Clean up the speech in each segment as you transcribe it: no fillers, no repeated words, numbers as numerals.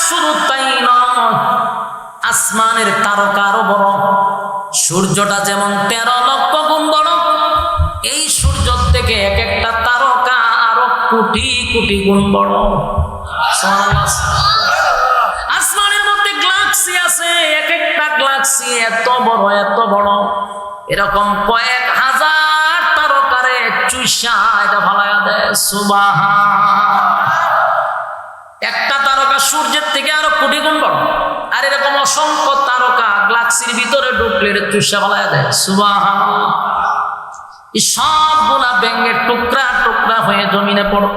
শুধু তাই নয়, আসমানের তারকা আরো বড়। সূর্যটা যেমন 13 লক্ষ গুণ বড়, এই সূর্য থেকে এক একটা তারকা আরো কোটি কোটি গুণ বড়। সুবহানাল্লাহ। আসমানের মধ্যে গ্যালাক্সি আছে, এক একটা গ্যালাক্সি এত বড় এত বড়, এরকম কয়েক হাজার তারকারে চুষা এটা ফালায়া দেয়। সুবহান। একটা তারকা সূর্যের থেকে আরো কোটি গুণ বড়, আর এরকম অসংখ্য তারকা গ্যালাক্সির ভিতরে ঢুকলে চুষা ফালায়া দেয়। সুবহানাল্লাহ। এই সবগুলা ব্যাঙের টুকরা টুকরা হয়ে জমিনে পড়ো,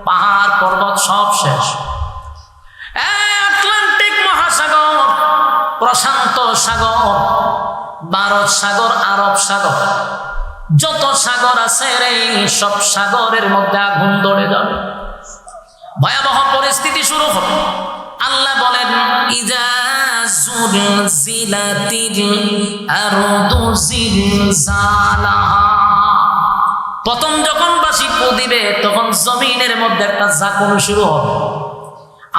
পাহাড় পর্বত সব শেষ। আটলান্টিক মহাসাগর, প্রশান্ত সাগর, ভারত সাগর, আরব সাগর, যত সাগর আছে রে সব সাগরের মধ্যে আগুন ধরে যাবে, ভয়াবহ পরিস্থিতি শুরু হবে। আল্লাহ বলেন ইজা জুলজিলাতিল আরদু জিলজালাহা, প্রথম যখন বাঁশি ফু দিবে তখন জমিনের মধ্যে একটা ঝাঁকুনি শুরু হবে,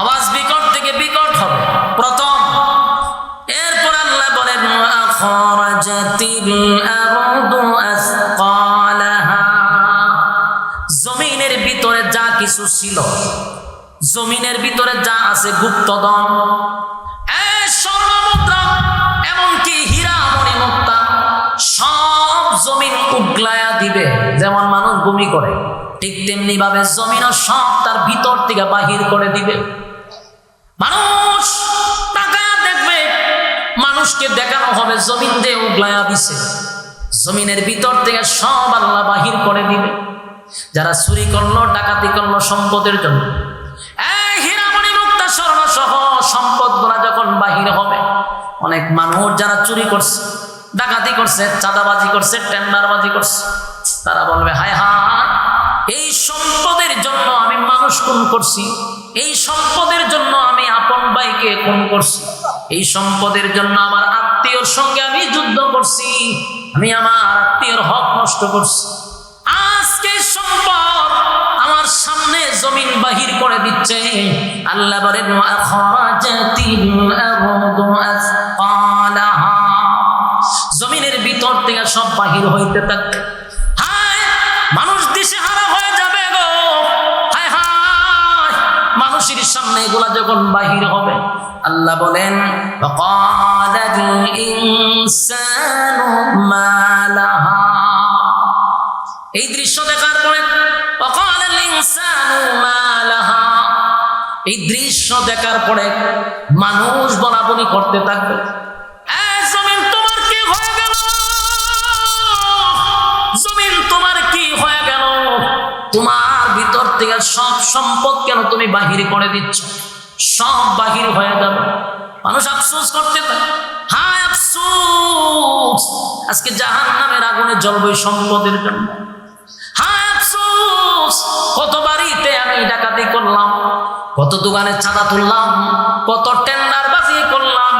আওয়াজ বিকট থেকে বিকট হবে প্রথম। এরপর আল্লাহ বলেন আখরাজাতিল আরদু আসকালাহা, জমিনের ভিতরে যা কিছু ছিল, জমিনের ভিতরে যা আছে গুপ্তধন, স্বর্ণ মুদ্রা, এমনকি হীরা মণিমুক্তা, সব জমিন উগলায়া দিবে। যেমন মানুষ ভূমি করে, ঠিক তেমনি ভাবে জমিনও সব তার ভিতর থেকে বাহির করে দিবে। মানুষ তাকায়া দেখবে, মানুষকে দেখানো হবে জমিন দিয়ে উগলায়া দিছে, জমিনের ভিতর থেকে সব আল্লাহ বাহির করে দিবে। যারা চুরি করলো, ডাকাতি করলো সম্পদের জন্য, হীরামণি মুক্তা স্বর্ণ সহ সম্পদ গুলা যখন বাহির হবে, অনেক মানুষ যারা চুরি করছে, ডাকাতি করছে, চাঁদাবাজি করছে, টেন্ডারবাজি করছে, তারা বলবে হায় হায়, এই সম্পদের জন্য আমি মানুষ খুন করছি, এই সম্পদের জন্য আমি আপন ভাইকে খুন করছি, এই সম্পদের জন্য আমার আত্মীয়র সঙ্গে আমি যুদ্ধ করছি, আমি আমার আত্মীয়র হক নষ্ট করছি। আজকে সম্পদ আমার সামনে জমিন বাহির করে দিচ্ছে। আল্লাহ বলেন আখরাজাতিল আরদু আসকালাহা, জমিনের ভিতর থেকে সব বাহির হইতে থাকে। হায়, মানুষ দিশেহারা হয়ে যাবে গো, হায় হায়, মানুষের সামনে এগুলা যখন বাহির হবে, আল্লাহ বলেন ওয়াকালাল ইনসানু মা লাহা, এই দৃশ্য দেখার পরে ওয়াকালাল ইনসানু মা লাহা, এই দৃশ্য দেখার পরে মানুষ বলা বলি করতে থাকবে, জমিন তোমার কি হয়ে গেল, জমিন তোমার কি হয়ে গেল, তোমার ভিতর থেকে সব সম্পদ কেন তুমি বাহির করে দিচ্ছ, সব বাহির হয়ে যাবে। মানুষ আফসোস করতে থাকে, হায় আফসোস, আজকে জাহান্নামের আগুনে জ্বলবে সম্পদের জন্য। হায় আফসোস, কত বাড়িতে আমি ডাকাতি করলাম, কত দোকানে চাঁদা তুললাম, কত টেন্ডারবাজি করলাম,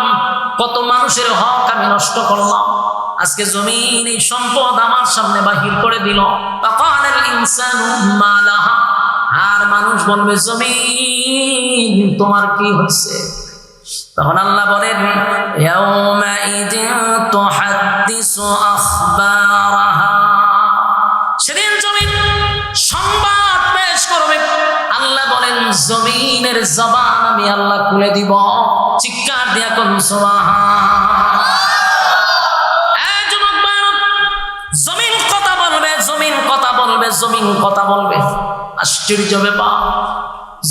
কত মানুষের হক আমি নষ্ট করলাম, আজকে জমিন এই সম্পদ আমার সামনে বাহির করে দিল। ওয়াকালাল ইনসানু মা লাহা, আর মানুষ বলবে জমিন তোমার কি হচ্ছে। তখন আল্লাহ বলেন ইয়াউমাইযিন তুহাদ্দিসু আখবারাহা, সেদিন জমিন সংবাদ পেশ করবে। আল্লাহ বলেন জমিনের জবান আমি আল্লাহ খুলে দিব। চিৎকার দিয়া কোন সুবহান। জমিন কথা বলবে, জমিন কথা বলবে, জমিন কথা বলবে। আশ্চর্য ব্যাপার,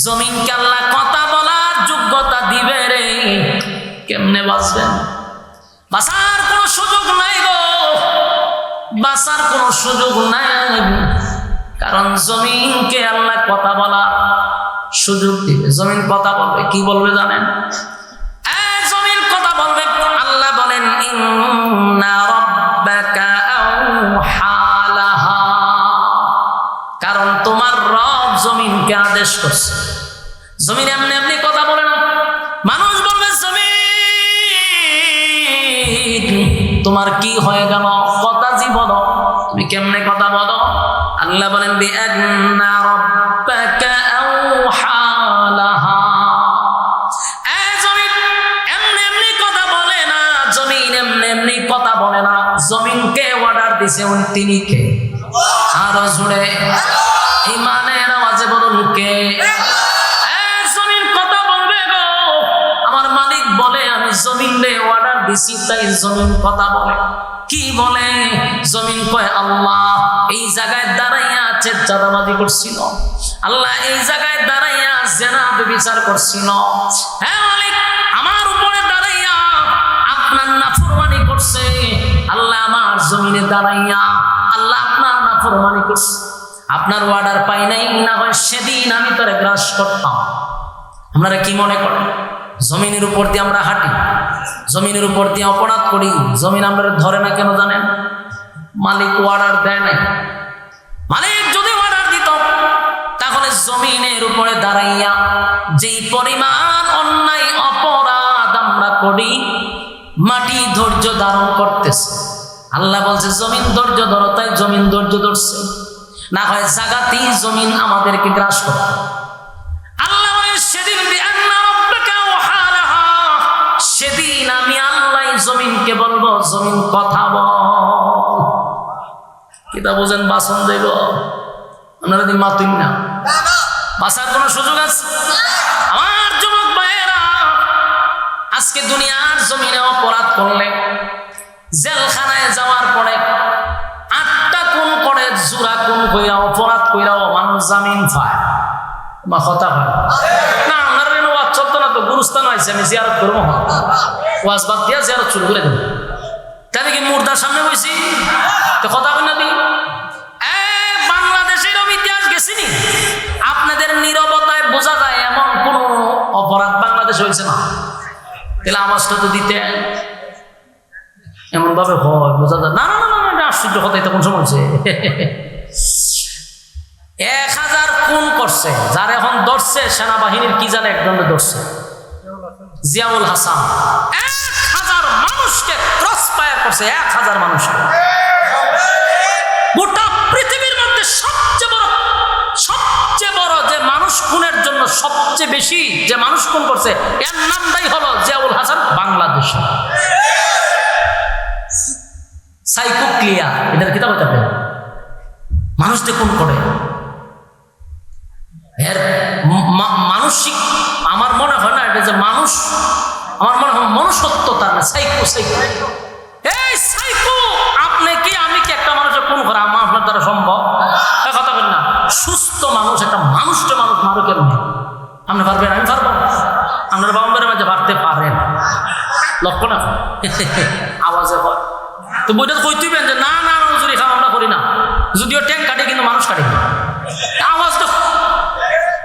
জমিনকে আল্লাহ কথা বলার যোগ্যতা দিবে রে, কেমনে বাঁচবেন? বাঁচার কোনো সুযোগ নাই গো, বাঁচার কোনো সুযোগ নাই, কারণ জমিনকে আল্লাহ কথা বলার সুযোগ দিবে। জমিন কথা বলবে, কি বলবে জানেন? জমিন কথা বলবে, আল্লাহ বলেন ইন্না রাব্বাকা আওহা লাহা, কারণ তোমার রব জমিনকে আদেশ করছে। জমিন এমনি এমনি কথা বলে না। মানুষ বলবে জমিন তোমার কি হয়ে গেল, কথা জি বলো, তুমি কেমনে কথা বলো? আল্লাহ বলেন বিআন্না রাব্বাকা আওহা লাহা, দিছে তিনি কে? আরো জুড়ে ইমানের আওয়াজে বলুন কে? জমিন কথা বলবে গো। আমার মালিক বলে আমি জমিনে অর্ডার দিছি তাই জমিন কথা বলে। কি বলে? জমিন কয় আল্লাহ এই জায়গায় দাঁড়াইয়া চাঁদাবাজি করছিল, আল্লাহ এই জায়গায় দাঁড়াইয়া জেনা বিচার করছিল, হ্যাঁ মালিক আমার উপরে দাঁড়াইয়া আপনার নাফরমানি করছে, আল্লাহ আমার জমিনে দাঁড়াইয়া আল্লাহ আপনার নাফরমানি করছে, আপনার অর্ডার পাই নাই, না হয় সেদিন আমি তোরে গ্রাস করতাম। আপনারা কি মনে করেন জমিনের উপর দিয়ে আমরা হাঁটি, জমিনের উপর দিয়ে অপরাধ করি, জমিন আমরা ধরে না কেন জানেন? মালিক অর্ডার দেয় নাই। মালিক যদি অর্ডার দিত তাহলে জমিনের উপরে দাঁড়াইয়া যেই পরিমাণ অন্যায় অপরাধ আমরা করি মাটি ধৈর্য ধারণ করতেছে। আল্লাহ বলছে জমিন ধৈর্য ধরো, তাই জমিন ধৈর্য ধরছে, না হয় জাগাতেই জমিন আমাদেরকে গ্রাস করে। আল্লাহ সেদিন সেদিন আমি আল্লাহ জমিনকে বলবো জমিন কথা বল। কিতা বোঝেন? বাসন দেব আপনারা দিন মাতুন না, বাঁচার কোন সুযোগ আছে? আমার যুবক ভাইয়েরা আজকে দুনিয়ার জমিনে অপরাধ করলে জেলখানায় যাওয়ার পরে 8টা খুন করে জোড়া খুন কইরা অপরাধ কইরাও মানুষ জামিন পায় বা কথা হয় না। আপনার ওয়াজ চলতো না তো, গুরুস্থান হয়েছে আমি জিয়ারত করবো, ওয়াজ বাদ দিয়া জিয়ারত শুরু করে দেবো। তাই কি মুর্দার সামনে বসি তো কথা বল না? বাংলাদেশের ইতিহাস গেছিনি, আপনাদের নীরবতায় বোঝা যায় এমন কোন অপরাধ বাংলাদেশ হয়েছে না। তাহলে আওয়াজটা তো দিতে এমন ভাবে হয় বোঝা যায় না। না আশ্চর্য কথাই তখন সময় হয়েছে 1000 খুন করছে, যার এখন ধরছে সেনাবাহিনীর কি জানে একজনে ধরছে, জিয়াউল হাসান 1000 মানুষকে ক্রস ফায়ার করছে, 1000 মানুষকে। গোটা পৃথিবীর মধ্যে সবচেয়ে বড় যে মানুষ খুনের জন্য সবচেয়ে বেশি যে মানুষ খুন করছে এর নামটাই হলো জিয়াউল হাসান। বাংলাদেশ সাইকো ক্লিয়ার এটার কিতাব হইতে পারে, মানুষকে খুন করে। এর মানসিক আমার মনে হয় না এটা যে মানুষ, আমার মনে হয় মনুষ্যত্ব তার না, সাইকো সাইকো। এই সাইকো আপনি কি আমি কি একটা মানুষের খুন করা আমার আপনার দ্বারা সম্ভব? কথা বলেন না। সুস্থ মানুষ একটা মানুষটা মানুষ মারো কেন? আপনি পারবেন? আমি পারবো? আপনার বাম্বের মাঝে পারতে পারেন লক্ষ্য না আওয়াজে হয় তো বইটা কইতেইবেন যে না না হুজুরি খাম আমরা করি না, যদিও ট্যাঙ্ক কাটে কিন্তু মানুষ কাটে আওয়াজ তো।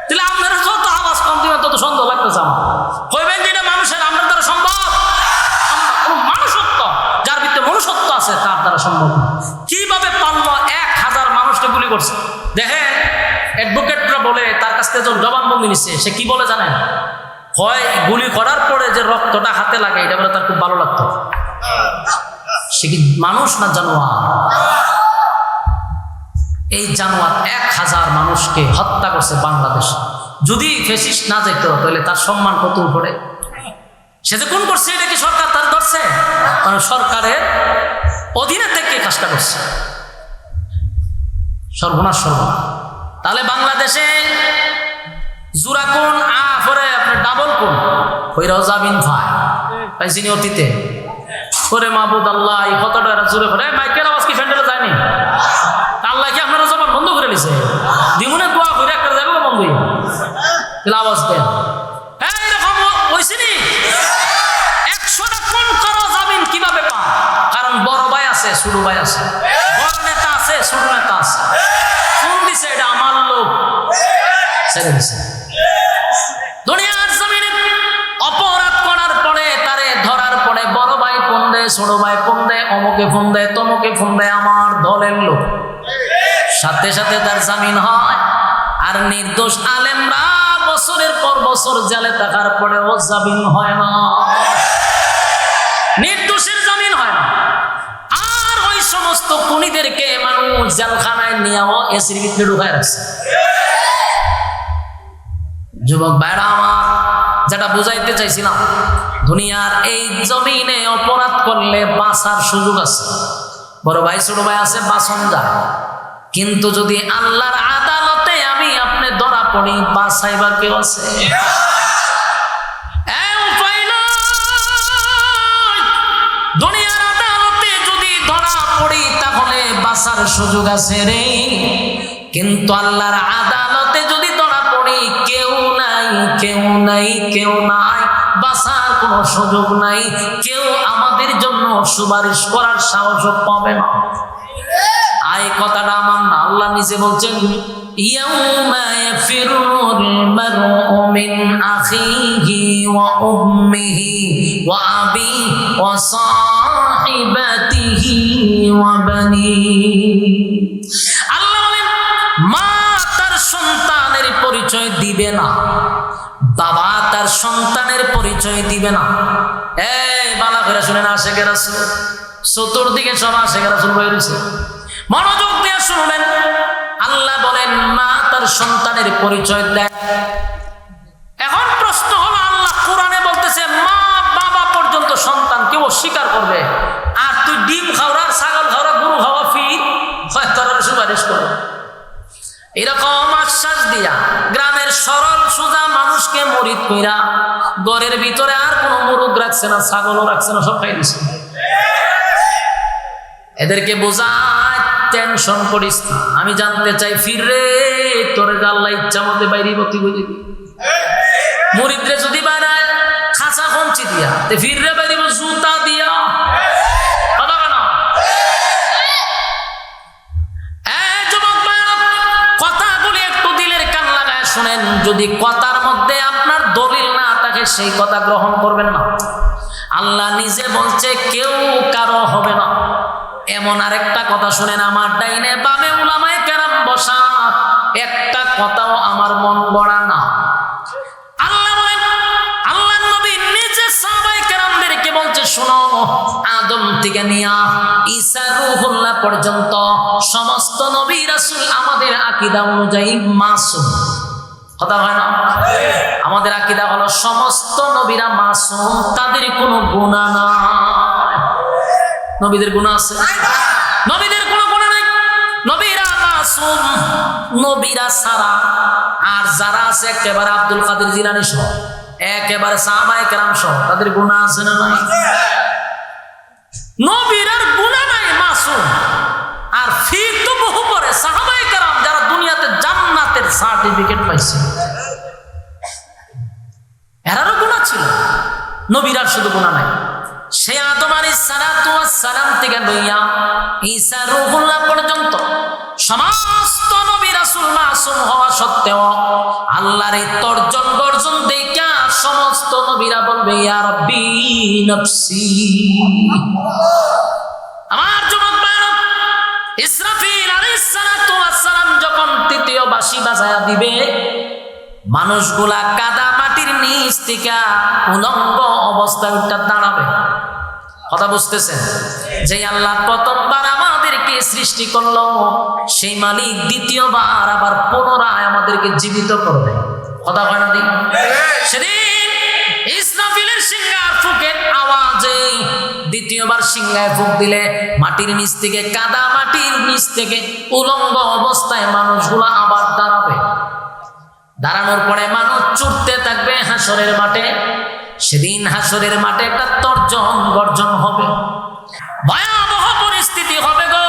তাহলে আপনারা যত আওয়াজ কম দিবেন তত সন্দেহ লাগতেছে আমার। কইবেন যে এটা মানুষের আপনার দ্বারা সম্ভব? মানুষত্ব যার ভিতরে মনুষ্যত্ব আছে তার দ্বারা সম্ভব না। কিভাবে পারলো 1000 মানুষকে গুলি করছে? দেখেন অ্যাডভোকেটরা বলে তার কাছ থেকে যখন জবানবন্দি নিচ্ছে সে কি বলে জানেন? হয় গুলি করার পরে যে রক্তটা হাতে লাগে এটা বলে তার খুব ভালো লাগতো। সে কি মানুষ না জানোয়ার? এই জানোয়ার 1000 মানুষকে হত্যা করছে বাংলাদেশ। যদি ফেসিস্ট না যেত তাহলে তার সম্মান কত উপরে। সে যে কোন করছে এটা কি সরকার তার ধরছে? মানে সরকারের অধীনে থেকে কাজটা করছে। সর্বনাশ সর্বনাশ। তাহলে বাংলাদেশে জোড়া কোন পরে আপনার ডাবল কোন হইরাও জামিন পাইছিনি অতীতে করে মাহবুদ আল্লাহ এই কতটা এরা জোরে করে মাইকের আওয়াজ কি ফ্যান্ডেলে যায়নি? আল্লাহ কি আপনারা জবান বন্ধ করে নিছে? দিমুনে দোয়া করে একটা যাবে বন্ধ তাহলে আওয়াজ দেন। এরকম হয়েছিনি 100টা কোন করো জামিন কিভাবে পা? কারণ বড় ভাই আছে ছোট ভাই আছে, বড় নেতা আছে ছোট নেতা আছে। কোন দিছে? এটা আমার লোক ছেড়ে দিছে। দুনিয়ার জমিনে অপরাধ করার পরে তারে ধরার পরে বড় ভাই ফোন দেয়, ছোট ভাই ফোন দেয়, অমুকে ফোন দেয়, তমুকে ফোন দেয়, আমার দলের লোক। সাথে সাথে তার জামিন হয়। আর নির্দোষ আলেমরা বছরের পর বছর জেলে থাকার পরেও জামিন হয় না, নির্দোষের জামিন হয় না। আর ওই সমস্ত খুনিদেরকে মানুষ জেলখানায় নিয়েও এসির ভিতরে ঢুকায় রাখছে। যুবক ভাইরা আমার, যেটা বুঝাইতে চাইছিলাম, দুনিয়ার এই জমিনে অপরাধ করলে বাঁচার সুযোগ আছে। বড় ভাই ছোট ভাই আছে বাঁচন যায়, কিন্তু যদি আল্লাহর আদালতে আমি আপনি ধরা পড়ি, বাঁচাইবার কেউ আছে? উপায় নাই। দুনিয়ার আদালতে যদি ধরা পড়ি তাহলে বাঁচার সুযোগ আছে রে, কিন্তু আল্লাহর আদালতে যদি ধরা পড়ি কেউ নাই, কেউ নাই, কেউ নাই, বাঁচার কোনো সুযোগ নাই, কেউ আমাদের জন্য সুপারিশ করার সাহস পাবে না। এই কথাটা আমার না, আল্লাহ নিজে বলছেন ইয়াউমা ইয়াফিরুল মারউ মিন আখিহি ওয়া উম্মিহি ওয়া আবিহি ওয়া সাহিবাতিহি ওয়া বানিহি। আল্লাহ বলেন মা তার সন্তানের পরিচয় দিবে না, বাবা তার সন্তানের পরিচয় দিবে না। এই বালা করে শুনেন, আশেকে রাসূল চতুর্দিকে সব আশেকে রাসূল বলে রয়েছে, মনোযোগ দিয়ে শুনবেন। আল্লাহ বলেন মা তার সন্তানের পরিচয় দেয়। এখন প্রশ্ন হলো, আল্লাহ কোরআনে বলতেছে মা বাবা পর্যন্ত সন্তান কেউ অস্বীকার করবে, আর তুই ডিম খাওয়া, ছাগল খাওয়া, গরু খাওয়া ফির তোর সুপারিশ করবে। এরকম আশ্বাস দিয়া গ্রামের সরল সোজা মানুষকে মরিদ কইরা ঘরের ভিতরে আর কোনো মুরগ রাখছে না, ছাগলও রাখছে না, সব খাই দিছে। এদেরকে বোঝায় টেনশন করিস না। আমি জানতে চাই ফিরে তোরে আল্লাহ ইচ্ছা মধ্যে বাইরে বতি বুঝে মুরিদরে যদি বাইরায় খাঁচা খঞ্চি দিয়া ফিরে বাইরে জুতা দিয়া কথাগুলি একটু দিলের কান লাগায় শুনেন। যদি কথার মধ্যে আপনার দলিল না থাকে সেই কথা গ্রহণ করবেন না। আল্লাহ নিজে বলছে কেউ কারো হবে না। এমন আরেকটা কথা শুনেন, আমার ডাইনে বামে উলামায়ে কেরাম বসা, একটা কথাও আমার মন গড়া না। আল্লাহ বলেন, আল্লাহর নবী নিজে সাহাবায়ে কেরামদেরকে বলছে শোনো, আদম থেকে নিয়া ঈসা রূহুল্লাহ পর্যন্ত সমস্ত নবী রাসূল আমাদের আকীদা অনুযায়ী মাসুম। কথা হয় না? আমাদের আকীদা হলো সমস্ত নবীরা মাসুম, তাদের কোনো গুনাহ নাই। নবীদের গুনাহ আছে? নবীদের কোনো গুনাহ নাই। নবীরা মাসুম, নবীরা সারা। আর যারা আছে একেবারে আব্দুল কাদের জিলানী সহ, একেবারে সাহাবায়ে কেরাম সহ, তাদের গুনাহ আছে না নাই? নবীরার গুনাহ নাই, মাসুম। আর ফির তো বহু পরে সাহাবায়ে কেরাম যারা দুনিয়াতে জান্নাতের সার্টিফিকেট পাইছে, এরারও গুনাহ ছিল, নবীরার শুধু গুনাহ নাই। সে আদম আলাইহিস সালাতু ওয়াস সালাম থেকে লইয়া ঈসা রূহুল্লাহ পর্যন্ত সমস্ত নবী রাসূল মাসুম হওয়া সত্ত্বেও আল্লাহর এই তর্জন গর্জন দেখা সমস্ত নবীরা বলবে ইয়া রাব্বি নফসি। আমার যুবক ভাইরা, ইসরাফিল আলাইহিস সালাতু ওয়াস সালাম যখন তৃতীয় বাঁশি বাজায়া দিবে, মানুষগুলা কাদা মাটির নিচ থেকে উলঙ্গ অবস্থায় উঠে দাঁড়াবে। কথা বুঝতেছেন? যে আল্লাহ প্রথমবার আমাদেরকে সৃষ্টি করলো, সেই মালিক দ্বিতীয়বার আবার পুনরায় আমাদেরকে জীবিত করবে। কথা হয় না? সেদিন ইসরাফিলের সিংহার ফুকের আওয়াজে দ্বিতীয়বার সিংহায় ফুক দিলে মাটির নিচ থেকে, কাদা মাটির নিচ থেকে উলঙ্গ অবস্থায় মানুষগুলা আবার দাঁড়াবে। দাঁড়ানোর পরে মানুষ ছুটতে থাকবে হাসরের মাঠে। সেদিন হাসরের মাঠে একটা তর্জন গর্জন হবে, ভয়াবহ পরিস্থিতি হবে গো।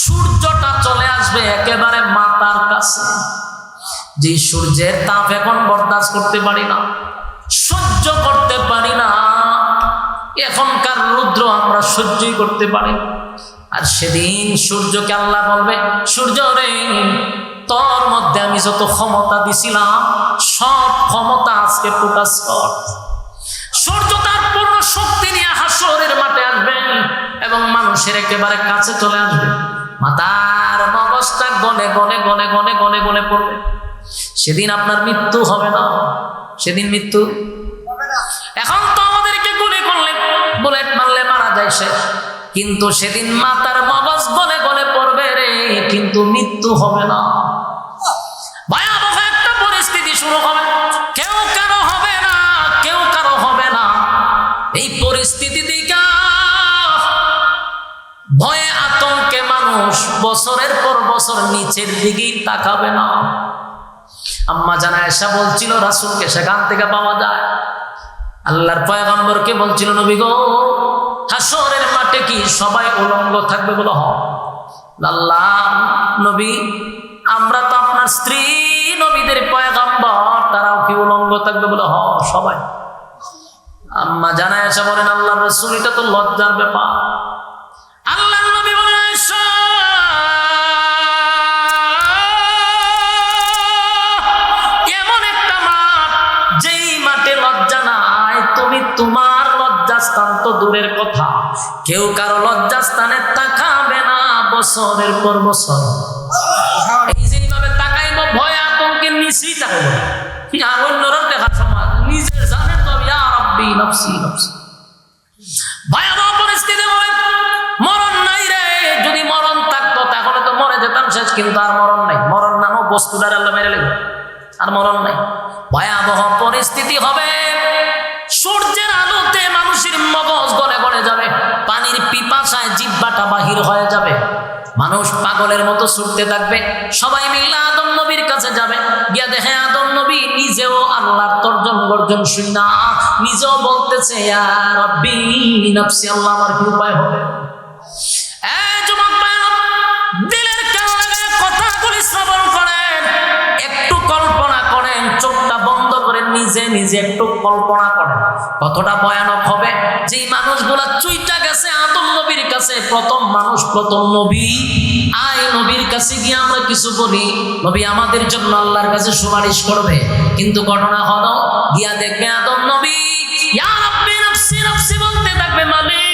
সূর্যটা চলে আসবে একেবারে মাথার কাছে, যে সূর্যের তাপ এখন বরদাস্ত করতে পারি না, সহ্য করতে পারি না। এখনকার রৌদ্র আমরা সহ্যই করতে পারি। আর সেদিন সূর্যকে আল্লাহ বলবে, সূর্য রে, তোর মধ্যে আমি যত ক্ষমতা দিছিলাম সব ক্ষমতা আজকে প্রকাশ কর। সূর্য তার পূর্ণ শক্তি নিয়ে হাসরের মাঠে আসবে এবং মানুষের একেবারে কাছে চলে আসবে। মাথার মগজটা গলে গলে গলে গলে গলে গলে পড়বে। সেদিন আপনার মৃত্যু হবে না, সেদিন মৃত্যু হবে না। এখন তো আমাদেরকে গুলি করলে, বুলেট মারলে মারা যায় সে, কিন্তু সেদিন মাথার মগজ গলে গলে পড়বে রে, কিন্তু মৃত্যু হবে না। ভয়াবহ একটা পরিস্থিতি শুরু হবে, কেউ কারো হবে না, কেউ কারো হবে না। এই পরিস্থিতি দেখা বছর নিচের দিকেই তাকাবে না। আম্মা জান আয়েশা বলছিল রাসূলকে সেখান থেকে পাওয়া যায়। আল্লাহর পয়গম্বরকে বলছিল নবী গো, হাসরের মাঠে কি সবাই উলঙ্গ থাকবে? বলো হ। আল্লাহ নবী, আমরা তো আপনার স্ত্রী নবীদের পয়গম্বর, তারাও কি উলঙ্গ থাকবে? বলো হ, সবাই। আম্মা জান আয়েশা বলেন আল্লাহর রাসূল, এটা তো লজ্জার ব্যাপার। আল্লাহর নবী বলেন আয়েশা, এমন একটা মাঠ যেই মাঠে লজ্জা নাই, তুমি তোমার লজ্জাস্থান তো দূরের কথা, কেউ কারো লজ্জাস্থানে তাকাবে না বছরের পর বছর। এই যেভাবে তাকাইব ভয় আতঙ্কের নিচেই তাকাইব, আর অন্যরা দেখার সময় নিজের জানে তো ইয়া রাব্বি নফসি নফসি। ভয়াবহ পরিস্থিতি বলে মরণ নাই রে, যদি মরণ থাকতো তাহলে তো মরে যেতাম শেষ, কিন্তু আর মরণ নাই। মরণ নামক বস্তুটার আল্লাহ মেরে লেগে, আর মরণ নাই। ভয়াবহ পরিস্থিতি হবে, সূর্যের আলোতে মানুষের মগজ গলে গলে যাবে, পানির পিপাসায় জিহ্বাটা বাহির হয়ে যাবে, মানুষ পাগলের মতো ছুটতে থাকবে। সবাই মিলে আদম নবীর কাছে যাবে, গিয়া দেখে আদম নবী নিজেও আল্লাহর তর্জন গর্জন শুই না, নিজেও বলতেছে ইয়া রাব্বি নফসি, আল্লাহ আমার কি উপায় হবে? যুবক ভাইরা, দিলের কান লাগায় কথাগুলি শ্রবণ করেন, একটু কল্পনা করেন, চোখটা বন্ধ করে নিজে নিজে একটু কল্পনা করেন কতটা ভয়ানক হবে। যেই মানুষগুলা চুইটা গেছে আদম নবীর কাছে, প্রথম মানুষ, প্রথম নবী, আয় নবীর কাছে গিয়ে আমরা কিছু বলি, নবী আমাদের জন্য আল্লাহর কাছে সুপারিশ করবে। কিন্তু ঘটনা হলো, গিয়া দেখবে আদম নবী ইয়া রাব্বি নফসি নফসি বলতে থাকবে, মালিক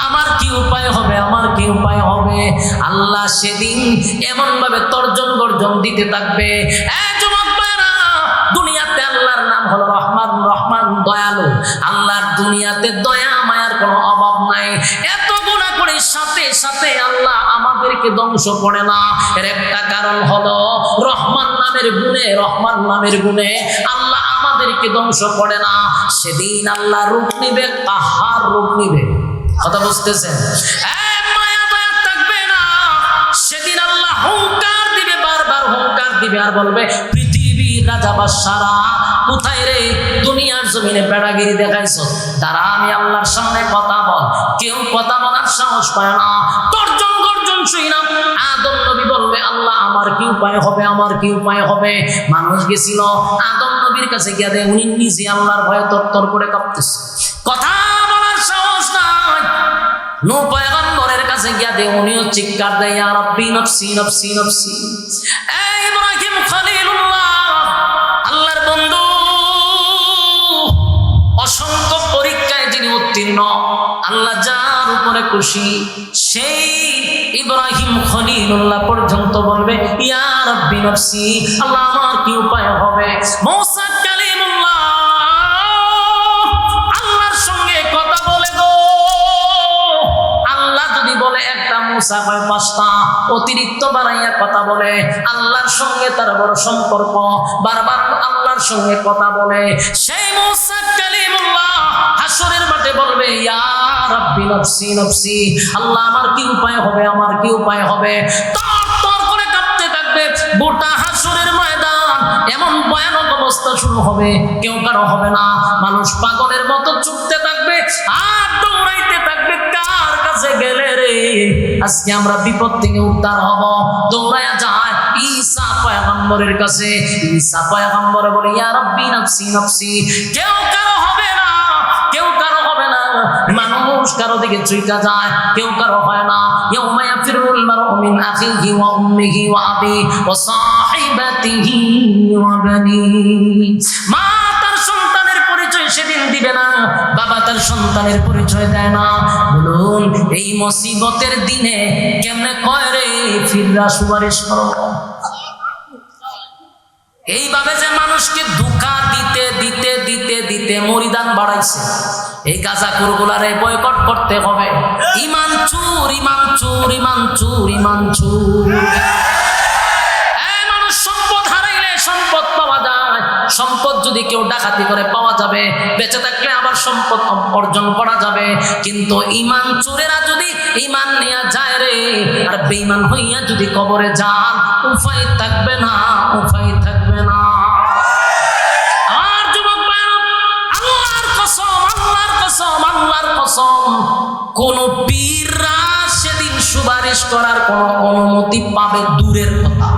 আমার কি উপায় হবে, আমার কি উপায় হবে? আল্লাহ সেদিন এমন ভাবে তর্জন গর্জন দিতে থাকবে। যুবক ভাইরা, দুনিয়াতে আল্লাহর নাম হলো রহমান, রহমান দয়ালু। আল্লাহর দুনিয়াতে দয়া মায়ার কোনো অভাব নাই। এত গুনাহ করে সাথে সাথে আল্লাহ আমাদেরকে ধ্বংস করে না, এর একটা কারণ হলো রহমান নামের গুণে, রহমান নামের গুণে আল্লাহ আমাদেরকে ধ্বংস করে না। সেদিন আল্লাহ রূপ নিবে, কাহার রূপ নিবে, কথা বুঝতেছেন? মায়া দয়া থাকবে না। সেদিন আল্লাহ হুঙ্কার দিবে, বারবার হুঙ্কার দিবে, আর বলবে পৃথিবীর রাজা বাদশারা কোথায় রে? দুনিয়ার জমিনে বেড়াগিরি দেখাইছো, তারা আমি আল্লাহর সামনে কথা বল। কেউ কথা বলার সাহস পায় না, তর্জন গর্জন শুই না। আদম নবী বলবে আল্লাহ আমার কি উপায় হবে, আমার কি উপায় হবে? মানুষ গেছিল আদম নবীর কাছে গিয়ে দেয়, উনি নিজে আল্লাহর ভয়ে তরতর করে কাঁপতেছে, কথা বলার সাহস নাই। নূহ পয়গম্বরের কাছে গিয়া দে, উনিও চিৎকার দেয় ইয়া রাব্বি নফসি নফসি নফসি। ইব্রাহিম খলিলুল্লাহ, আল্লাহর বন্ধু, অসংখ্য পরীক্ষায় যিনি উত্তীর্ণ, আল্লাহ যার উপরে খুশি, সেই ইব্রাহিম খলিলুল্লাহ পর্যন্ত বলবে ইয়া রাব্বি নফসি, আল্লাহ আমার কি উপায় হবে? মূসা কালিমুল্লাহ আল্লাহর সঙ্গে কথা বলে গো, আল্লাহ যদি বলে একটা, মূসা কয় পাঁচটা, অতিরিক্ত বাড়াইয়া কথা বলে। আল্লাহর সঙ্গে তার বড় সম্পর্ক, বারবার আল্লাহর সঙ্গে কথা বলে। সেই মূসা কালিমুল্লাহ হাসরের মাঠে বলবে ইয়া রাব্বি নফসি নফসি, আল্লাহ আমার কি উপায় হবে, আমার কি উপায় হবে? তর করে কাঁপতে থাকবে। গোটা হাসরের ময়দান এমন ভয়ানক অবস্থা শুরু হবে, কেউ কারো হবে না। মানুষ পাগলের মতো ছুটতে থাকবে আর দৌড়াইতে থাকবে, কার কাছে গেলে রে আজকে আমরা বিপদ থেকে উদ্ধার হব? দৌড়ায়া যায় ঈসা পয়গম্বরের কাছে। ঈসা পয়গম্বর বলে ইয়া রাব্বি নফসি নফসি, কেউ কারো হবে না, কেউ কারো হবে না। মানুষ কারো দিকে ছুটে যায়, কেউ কারো হয় না। ইয়াউমা ইয়াফিরুল মারউ মিন আখিহি ওয়া উম্মিহি ওয়া আবিহি ওয়া সাহিবাতিহি ওয়া বানিহি। মা তার সন্তানের পরিচয় সেদিন দিবে না, বাবা তার সন্তানের পরিচয় দেয় না। বলুন এই মুসিবতের দিনে কেমনে কয় রে ফিররা সুপারিশ করো? এইভাবে যে মানুষকে ধোঁকা দিতে দিতে দিতে দিতে মরিদান বাড়াইছে, এই গাঁজাখোরগুলারে বয়কট করতে হবে। ইমান চুর, ইমান চুর, ইমান চুর, ইমান চুর। মানুষ সম্পদ হারাইলে সম্পদ পাওয়া যায়, সম্পদ যদি কেউ ডাকাতি করে পাওয়া যাবে, বেঁচে থাকলে আবার সম্পদ অর্জন করা যাবে। কিন্তু ঈমান চোরেরা যদি ঈমান নিয়ে যায় রে, আর বেঈমান হইয়া যদি কবরে যান, উপায় থাকবে না, উপায় থাকবে না। আর যুবক ভাইরা, আল্লাহর কসম, আল্লাহর কসম, আল্লাহর কসম, কোন পীররা সেদিন সুপারিশ করার কোন অনুমতি পাবে দূরের কথা।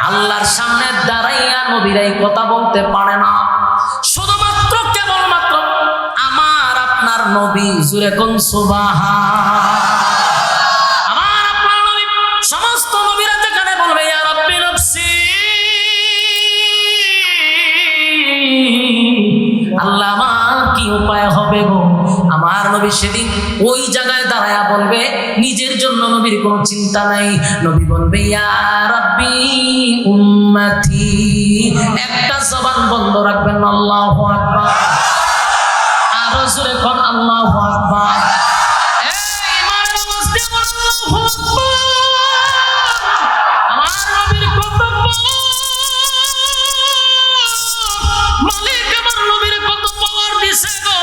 আল্লাহর সামনে দাঁড়াইয়া নবীরাই কথা বলতে পারে না। শুধুমাত্র কেবলমাত্র আমার আপনার নবী, জুরে কোন সুবহান, আমার আপনার নবী, সমস্ত নবীরা যেখানে বলবে ইয়া রাব্বি নাফসি, আল্লাহ আমার কি উপায় হবে গো, আমার নবী সেদিন ওই জায়গায় দাঁড়ায়া বলবে, নিজের জন্য নবীর কোনো চিন্তা নাই। নবী বলবে ইয়া রাব্বি উম্মতি, একটা জবান বন্ধ রাখবেন, আল্লাহু আকবার। আরো জোরে কোন আল্লাহু আকবার। এই মায়ের আওয়াজ দিয়ে বল আল্লাহু আকবার। আমার নবীর কত মালিক, আমার নবীর কত পাওয়ার দিছে গো।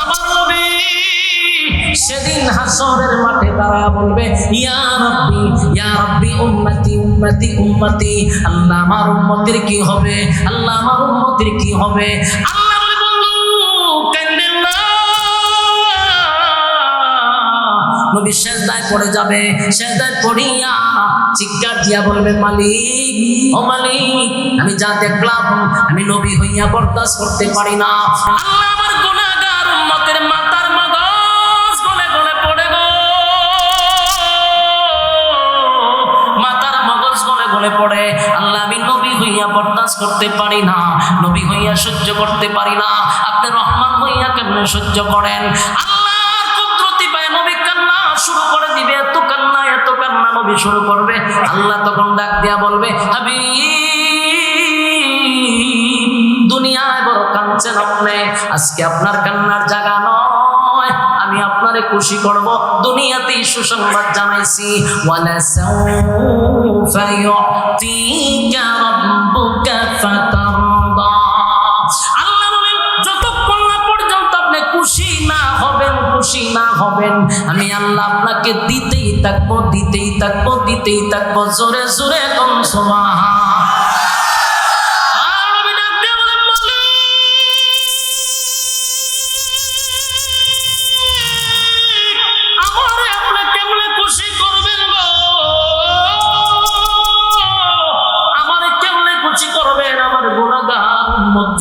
আমার নবী সেদিন হাসরের মাঠে দাঁড়ায় বলবে ইয়া রাব্বি উম্মতি উম্মতি উম্মতি, আল্লাহ আমার উম্মতের কি হবে, আল্লাহ আমার উম্মতের কি হবে। আল্লাহ বলে বন্ধু কান্দেন না। নবী সিজদায় পড়ে যাবে, সিজদায় পড়িয়া চিৎকার দিয়া বলবে মালিক, ও মালিক, আমি যা দেখলাম আমি নবী হইয়া বরদাস্ত করতে পারি না। আল্লাহ আমার গুনাহগার উম্মতের মাথার মগজ গলে গলে পড়ে গো, মাথার মগজ গলে গলে পড়ে। আল্লাহ আমি নবী হইয়া বরদাস্ত করতে পারি না, নবী হইয়া সহ্য করতে পারি না, আপনি রহমান হইয়া কেমনে সহ্য করেন। আল্লাহর কুদরতি পায় নবী কান্না শুরু করে দিবে, এত কান্না নবী শুরু করবে। আল্লাহ তখন ডাক দিয়া বলবে হাবিব, দুনিয়ায় বড় কাঁদছেন আপনি, আজকে আপনার কান্নার জায়গা নয়, আমি আপনারে খুশি করব। দুনিয়াতেই সুসংবাদ জানাইছি, ওয়ালা সাউফা ইউতিকা রাব্বুকা ফাতারদা। আল্লাহ বলেন যতক্ষণ না পর্যন্ত আপনি খুশি না হবেন, খুশি না হবেন, আমি আল্লাহ আপনাকে দিতেই থাকবো, দিতেই থাকবো, দিতেই থাকবো। জোরে জোরে কোন সুবহান।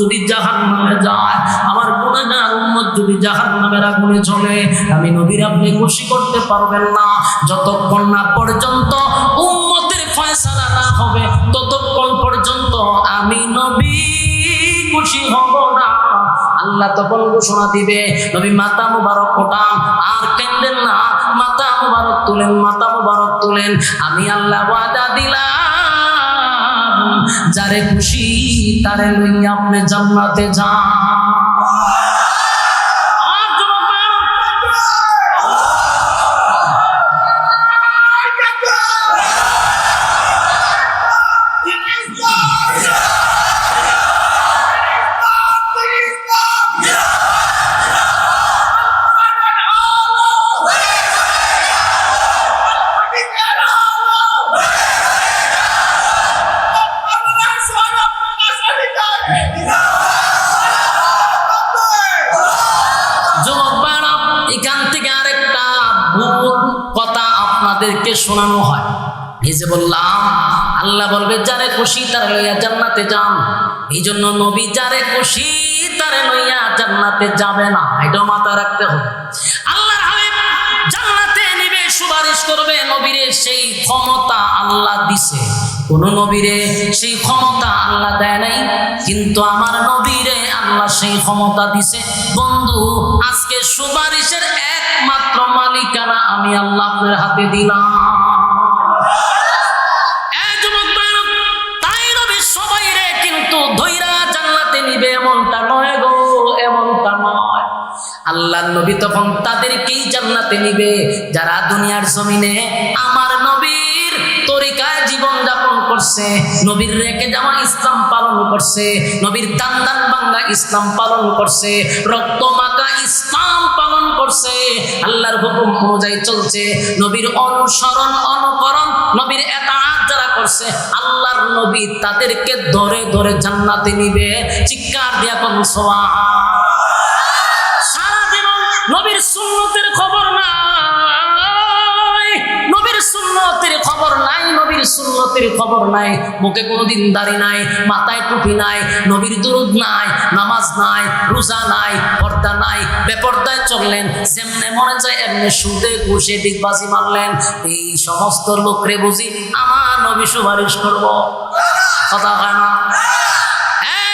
যদি জাহান্নামে যায়, আমার গুনাহগার উম্মত যদি জাহান্নামের আগুনে জ্বলে, আমি নবীর আপনি খুশি করতে পারবেন না। যতক্ষণ না পর্যন্ত উম্মতের ফয়সালা না হবে, ততক্ষণ পর্যন্ত আমি নবী খুশি হব না। আল্লাহ তখন ঘোষণা দিবে, নবী মাথা মুবারক ওঠান, আর কাঁদেন না, মাথা মুবারক তুলেন, মাথা মুবারক তুলেন। আমি আল্লাহ ওয়াদা দিলাম, যারে খুশি তারে লইয়া আপনি জান্নাতে যান। শোনানো হয়, এই যে বললাম আল্লাহ বলবে যারে খুশি তারে লইয়া জান্নাতে যান। এই জন্য নবী যারে খুশি তারে লইয়া জান্নাতে যাবে না, এটা মাথায় রাখতে হবে। আল্লাহর হাবিব জান্নাতে নিবে, সুপারিশ করবে, নবীরে সেই ক্ষমতা আল্লাহ দিছে। কোন নবীরে সেই ক্ষমতা আল্লাহ দেয় নাই, কিন্তু আমার নবীরে আল্লাহ সেই ক্ষমতা দিছে। বন্ধু, আজকে সুপারিশের একমাত্র মালিকানা আমি আল্লাহ আপনার হাতে দিলাম। তাই নবী সবাই রে কিন্তু ধৈরা জান্নাতে নিবে এমনটা নয় গো, এমনটা নয়। আল্লাহর নবী তখন তাদেরকেই জান্নাতে নিবে যারা দুনিয়ার জমিনে আমার নবীর তরিকায় জীবন যাপন করছে। করছে, নবীর রেখে যাওয়া ইসলাম পালন করছে, নবীর দান দান বাংলা ইসলাম পালন করছে, রক্ত মাখা ইসলাম পালন করছে, আল্লাহর হুকুম অনুযায়ী চলছে, নবীর অনুসরণ অনুকরণ নবীর এতাআত যারা করছে, আল্লাহর নবী তাদেরকে ধরে ধরে জান্নাতে নিবে। চিৎকার দিয়া কোন সুবহান। সারা জীবন নবীর সুন্নতের খবর নাই, নবীর সুন্নতের খবর নাই, নবীর সুন্নতের খবর নাই, মুখে কোনোদিন দাড়ি নাই, মাথায় টুপি নাই, নবীর দুরূদ নাই, নামাজ নাই, রোজা নাই, পর্দা নাই, বেপর্দায় চললেন, যেমনে মনে চায় এমনি সুদে ঘুষে ডিগবাজি মারলেন। এই সমস্ত লোকরে বুঝি আমার নবী সুপারিশ করব? কথা হয় না?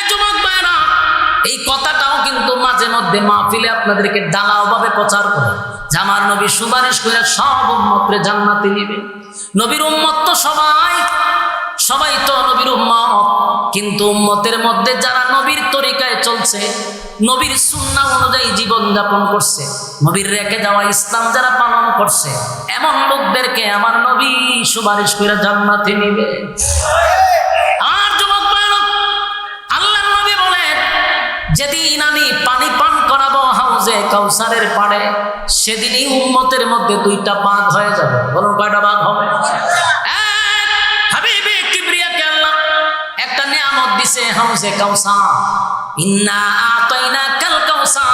যুবক ভাইরা, এই কথাটাও কিন্তু মাঝে মধ্যে মাহফিলে আপনাদেরকে ডালাও ভাবে প্রচার করে যে আমার নবী সুপারিশ করে সব উম্মতরে জান্নাতে নিবে। নবীর উম্মত তো সবাই তো নবীর উম্মত, কিন্তু উম্মতের মধ্যে যারা নবীর তরিকায় চলছে, নবীর সুন্নাহ অনুযায়ী জীবন যাপন করছে, নবীর রেখে যাওয়া ইসলাম যারা পালন করছে, এমন লোকদেরকে আমার নবী সুপারিশ করে জান্নাতে নিবে। আর যুবক ভাইরা, আল্লাহর নবী বলেন যেদিন আমি পানি পান করাবো হাউজে কাউসারের পাড়ে, সেদিনই উম্মতের মধ্যে দুইটা ভাগ হয়ে যাবে। বলুন কয়টা ভাগ হবে? হাবিবে কিবরিয়াকে আল্লাহ একটা নিয়ামত দিছে, হাউজে কাউসার। ইন্না আতাইনাকাল কাউসার,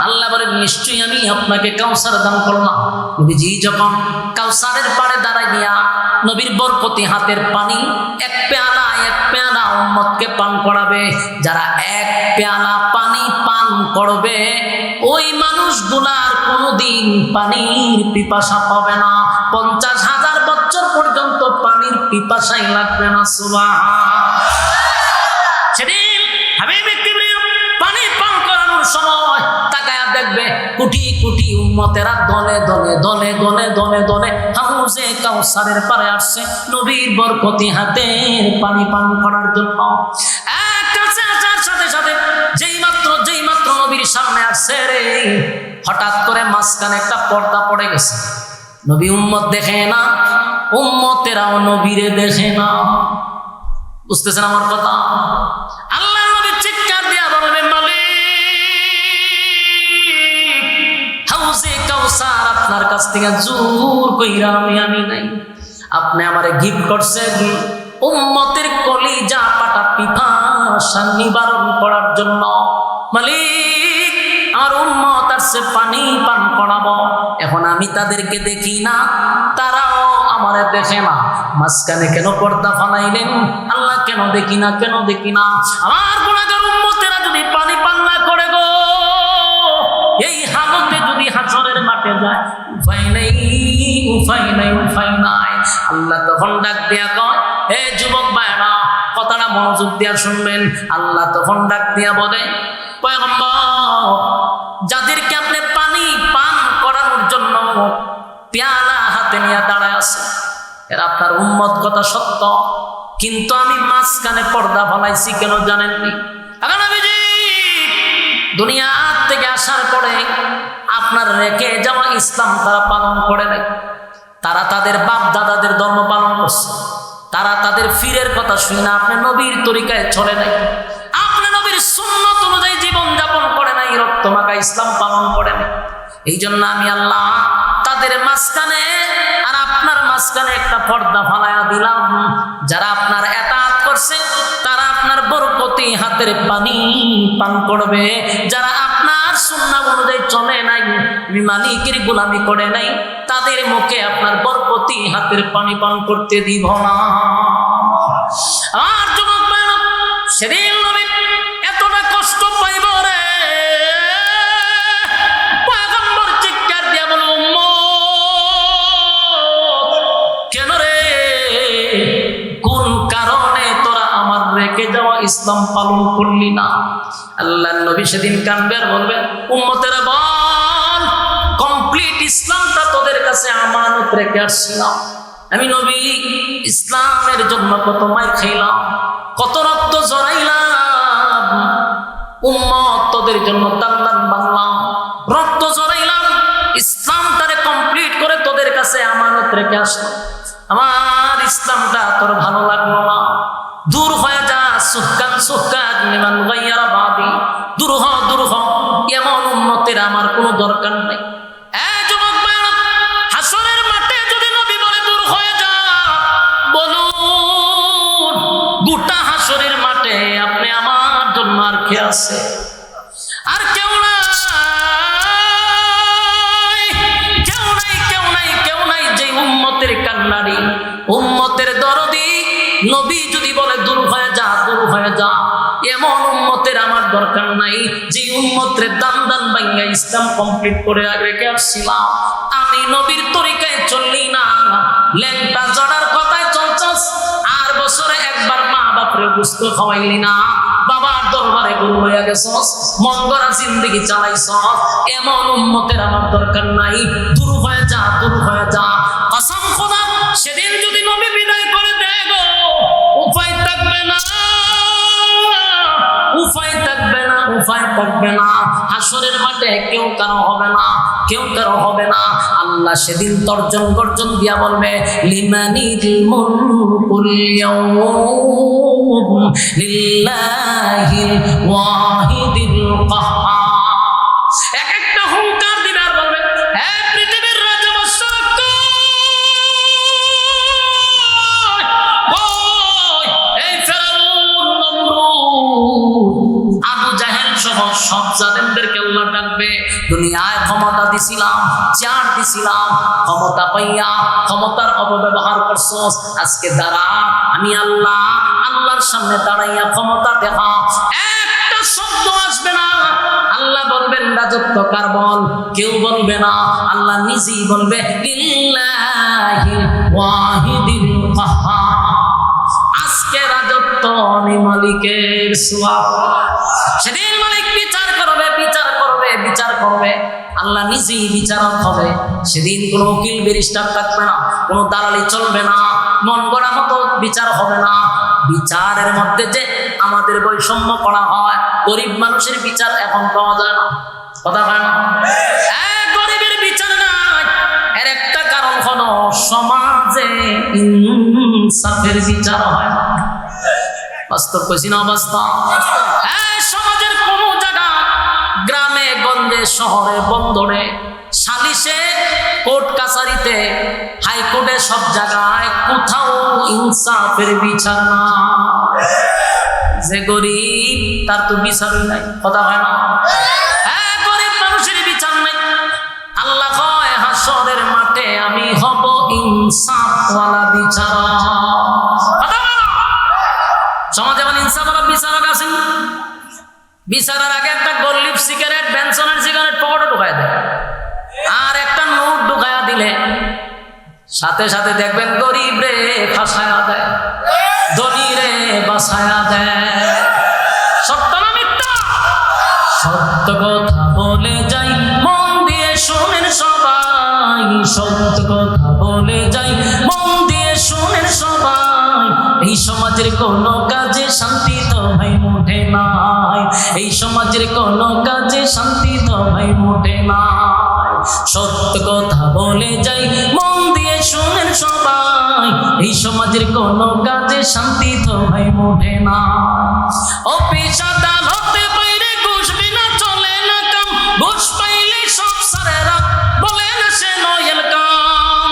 আল্লাহ বলেন নিশ্চয়ই আমি আপনাকে কাউসার দান করলাম। নবীজি যখন কাউসারের পাড়ে দাঁড়ায় গিয়া নবীর বরকতি হাতের পানি এক পেয়ালা উম্মতকে পান করাবে, যারা এক পেয়ালা পানি পান করবে ওই মানুষগুলার কোনোদিন পানির পিপাসা পাবে না, 50,000 বছর পর্যন্ত পানির পিপাসাই লাগবে না। সুবহান। সেদিন হাবিবে কিবরিয়া পানি পান করানোর সময় তাকায়া দেখবে কোটি কোটি উম্মতেরা দলে দলে দলে দলে দলে দলে হাউজে কাউসারের পারে আসছে নবীর বরকতি হাতের পানি পান করার জন্য। কাছে আসার সাথে সাথে যেই মাত্র নবীর সামনে আসছে রে, হঠাৎ করে মাঝখানে একটা পর্দা পড়ে গেছে। নবী উম্মত দেখে না, উম্মতেরাও নবীরে দেখে না। বুঝতেছেন আমার কথা? আল্লাহ নবী চিৎকার দিয়া বলবেন, মালিক হাউজে কাউসার আপনার কাছ থেকে জোর কইরা আমি নাই, আপনি আমারে গিফট করছেন উম্মতের কলিজা পাটা পিপাসা নিবারণ করার জন্য। মালিক আমার উম্মত আসছে পানি পান করাবো, এখন আমি তাদেরকে দেখি না, তারাও আমারে দেখে না, মাঝখানে কেন পর্দা ফালাইলেন আল্লাহ? কেন দেখি না, কেন দেখি না? আমার গুনাহগার উম্মতেরা যদি পানি পান না করে গো, এই হালতে যদি হাসরের মাঠে যায়, উপায় নাই, উপায় নাই, উপায় নাই। আল্লাহ তখন ডাক দিয়া কয়, হে যুবক ভাইরা, কথাটা মনোযোগ দিয়া শুনবেন। আল্লাহ তখন ডাক দিয়া বলে, পয়গম্বর, যাদেরকে আপনি পানি পান করানোর জন্য পেয়ালা হাতে নিয়ে দাঁড়ায় আছে, এরা আপনার উম্মত, কথা সত্য, কিন্তু আমি মাঝখানে পর্দা ফলাইছি কেন জানেননি? দুনিয়া থেকে আসার পরে আপনার রেখে যাওয়া ইসলাম তারা পালন করে নাই, তারা তাদের বাপ দাদাদের ধর্ম পালন করছে, তারা তাদের ফিরের কথা শুনে না, আপনি নবীর তরিকায় চলে নাই, আপনি নবীর সুন্নত অনুযায়ী জীবন যাপন করে নাই, রক্ত মাখা ইসলাম পালন করে নাই। এই জন্য আমি আল্লাহ তাদের মাঝখানে আর আপনার মাঝখানে একটা পর্দা ফালাইয়া দিলাম। যারা আপনার এতাআত করছে তারা আপনার বরকতি হাতের পানি পান করবে, যারা আপনার সুন্নাহ অনুযায়ী চলে নাই, মালিকের গোলামি করে নাই, তাদের মুখে আপনার বরকতি হাতের পানি পান করতে দিব না। আর যুবক ভাইরা, সেদিন নবী এতটা কষ্ট পাইব রে, পয়গম্বর চিৎকার দিয়া বলল, কেন রে, কোন কারণে তোরা আমার রেখে যাওয়া ইসলাম পালন করলি না? আল্লাহর নবী সেদিন কাঁদবে আর বলবেন, উম্মতেরা বল, কমপ্লিট ইসলামটা তোদের কাছে আমানত রেখে আসছিলাম। আমি নবী ইসলামের জন্য কত মার খাইলাম, কত রক্ত জড়াইলাম, উম্মত তোদের জন্য দান বাংলাম, রক্ত জড়াইলাম, ইসলামটারে কমপ্লিট করে তোদের কাছে আমানত রেখে আসলাম। আমার ইসলামটা তোর ভালো লাগলো না, দূর হয়ে যা, সুক্কান সুক্কান লিমান গায়্যারা বাদি, দূর হ দূর হ, এমন উম্মতের আমার কোনো দরকার নাই। এই যুবক ভাইরা, হাসরের মাঠে যদি নবী বলে দূর হয়ে যা, বলুন গোটা হাসরের মাঠে আপনি আমার জন্য আর কে আছে? আর কেউ নাই, কেউ নাই, কেউ নাই, কেউ নাই যে উম্মতের কান্নারি, উম্মতের দরদি নবী যদি বলে দূর হয়ে যা, দূর হয়ে যা, এমন উম্মতের আমার দরকার নাই। যে উম্মতের দান দান ভাঙ্গা ইসলাম কমপ্লিট করে রেখে আসছিলাম, আমি নবীর তরিকায় চললি না, ল্যাংটা জড়ার কথায় চলছস, আর বছরে একবার মা বাপরে গুস্ত খাওয়াইলি না, বাবার দরবারে গরু হইয়া গেছস, মন গড়া জিন্দেগি চালাইছস, এমন উম্মতের আমার দরকার নাই। দূর হয়ে যা, দূর হয়ে যা। কসম খোদা, সেদিন যদি নবী বিদায় করে দেয় গো, উপায় থাকবে না, উপায় থাকবে না, উপায় থাকবে না। হাসরের মাঠে কেউ কারো হবে না, কেউ কারো হবে না। আল্লাহ সেদিন তর্জন গর্জন দিয়া বলবে, লিমানিল মুলকুল ইয়াউম লিল্লাহিল ওয়াহিদিল কাহ্হার। এক একটা হুঙ্কার দিবে আর বলবে, হে পৃথিবীর রাজা মশক, এই ফেরাউন, নমরুদ, আবু জাহেল সহ সব জালেমদেরকে আল্লাহ ডাকবে। দুনিয়ায় ক্ষমতা দিছিলাম, চেয়ার দিছিলাম, ক্ষমতা পাইয়া ক্ষমতার অপব্যবহার করছস, আজকে দাঁড়া, আমি আল্লাহ, আল্লাহর সামনে দাঁড়াইয়া ক্ষমতা দেখা। একটা শব্দ আসবে না। আল্লাহ বলবেন রাজত্ব কার বল? কেউ বলবে না, আল্লাহ নিজেই বলবে, লিল্লাহিল ওয়াহিদিল কাহ্হার। আজকে রাজত্ব আমি মালিকের। সুবহানাল্লাহ। সেদিন মালিক বিচার করবে, বিচার করবে, বিচার করবে, আল্লাহ নিজেই বিচারক হবে। সেদিন কোনো উকিল ব্যারিস্টার থাকবে না, কোনো দালালি চলবে না, মন গড়া মতো বিচার হবে না। বিচারের মধ্যে যে আমাদের বৈষম্য করা হয়, গরিব মানুষের বিচার এখন পাওয়া যায় না, কথা হয় না, গরিবের বিচার নাই। এর একটা কারণ হলো সমাজে ইনসাফের বিচার হয় না। বাস্তব কইছি না, বাস্তব। সমাজের কোন জায়গা, গ্রামে গঞ্জে শহরে বন্দরে সালিশে কোর্ট কাছারিতে হাইকোর্টে সব জায়গায় কোথাও ইনসাফের বিচার না। যে গরিব তার তো বিচারই নাই, কথা হয় না, গরিব মানুষের বিচার নাই। আল্লাহ কয় হাসরের মাঠে আমি হব ইনসাফওয়ালা বিচারক। সমাজে মানে ইনসাফওয়ালা বিচারক আছেন। বিচারের আগে একটা গল্লিপ সিগারেট, বেনসনের সিগারেট পকেটে ঢুকায় দেয়, আর একটা নোট ঢুকায়া দিলে সাথে সাথে দেখবেন গরিব রে ফাঁসায়া দেয়, ধনী রে বাসায়া দেয়। সত্য না মিথ্যা? সত্য কথা বলে যাই, মন দিয়ে শোনেন সবাই, সত্য কথা বলে যাই, মন দিয়ে শোনেন সবাই। এই সমাজের কোনো কাজে শান্তি তো ভাই মোটে নাই, এই সমাজের কোনো কাজে শান্তি তো ভাই মোটে নাই। সত্য কথা বলে যাই, মন দিয়ে শুনেন সবাই, এই সমাজের কোনো কাজে শান্তি তো ভাই মোটে না। অফিস আদালতে বাইরে ঘুষ বিনা চলে না কাম, ঘুষ পাইলে সব সারেরা বলে না সে নয়েল কাম।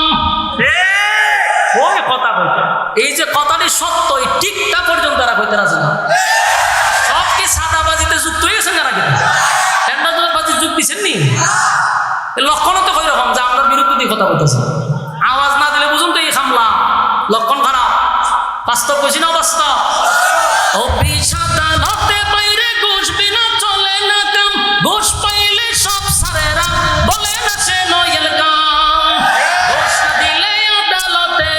ওই কথা বলতে, এই যে কথাটি সত্য, এই টিকটা পর্যন্ত তারা কইতে রাজি না। সব কি সাদাবাজিতে যুক্ত হয়েছে যারা, কিন্তু টেন্ডারবাজি যুগ দিচ্ছেন নি। লক্ষণ তো ওই রকম যে আমরা বিরুদ্ধে দিয়ে কথা বলতেছি, আওয়াজ না দিলে বুঝুন তো এই হামলা লক্ষণ খারাপ। বাস্তব বুঝি না, বাস্তব। অফিস আদালতে বাইরে ঘুষ বিনা চলে না কাম, ঘুষ পাইলে সব সারেরা বলে না সে নয়েল কাম। ঘুষ না দিলে আদালতে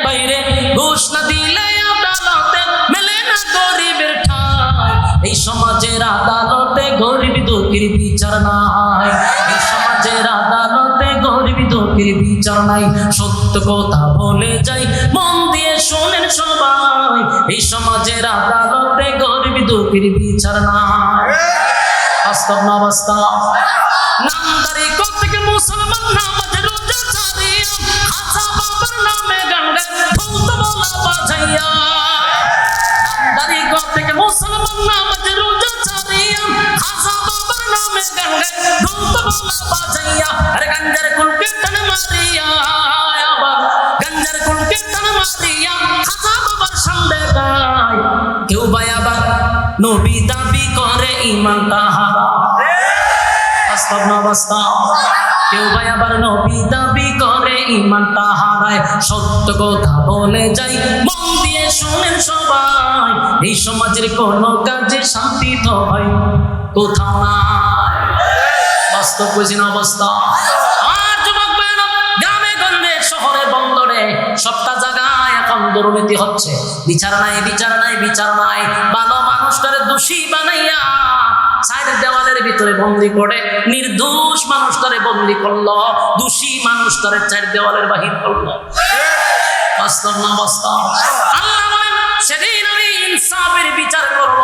বাইরে, ঘুষ না দিলে আদালতে মেলে না গরিবের ঠাঁই। এই সমাজের আদালতে গরিব দুঃখীর বিচার নাই, এই সমাজের আদালতে গরিব দুঃখীর বিচার নাই। সত্য কথা বলে যাই, মন দিয়ে শোনেন সবাই, এই সমাজের আদালতে গরিব দুঃখীর বিচার নাই। বাস্তব না বাস্তব? নামদারি থেকে মুসলমান নামাজ রোজা ছাড়িয়া, খাজা বাবার নামে গান গায় বাজাইয়া নামদারি ঘর থেকে মুসলমান নামাজে রোজা ছাড়িয়া খাজা বাবার নামে গান গায় ঢোল বাজাইয়া আরে গাঞ্জার কুলকে টান মারিয়া আবার গাঞ্জার কুলকে টান মারিয়া খাজা বাবার সামনে গায় কেউ ভাই আবার নবী দাবি করে ঈমানটা হারা বাস্তব না বাস্তব কেউ ভাই আবার নবী দাবি করে ঈমানটা হারায় সত্য কথা বলে যাই মন দিয়ে শুনেন সবাই এই সমাজের কোনো কাজে শান্তি তো হয় কোথাও নাই বাস্তব বুঝি না অবস্থা আর যুবক ভাইরা গ্রামে গঞ্জে শহরে বন্দরে সবটা জায়গায় এখন দুর্নীতি হচ্ছে বিচার নাই বিচার নাই বিচার নাই ভালো মানুষটারে দোষী বানাইয়া সাইডের দেওয়ালের ভিতরে বন্দি করে নির্দোষ মানুষটারে বন্দি করলো দোষী মানুষটারে চার দেওয়ালের বাহির করলো বাস্তব না বাস্তব আল্লাহ বলেন সেদিন আমি ইনসাফের বিচার করব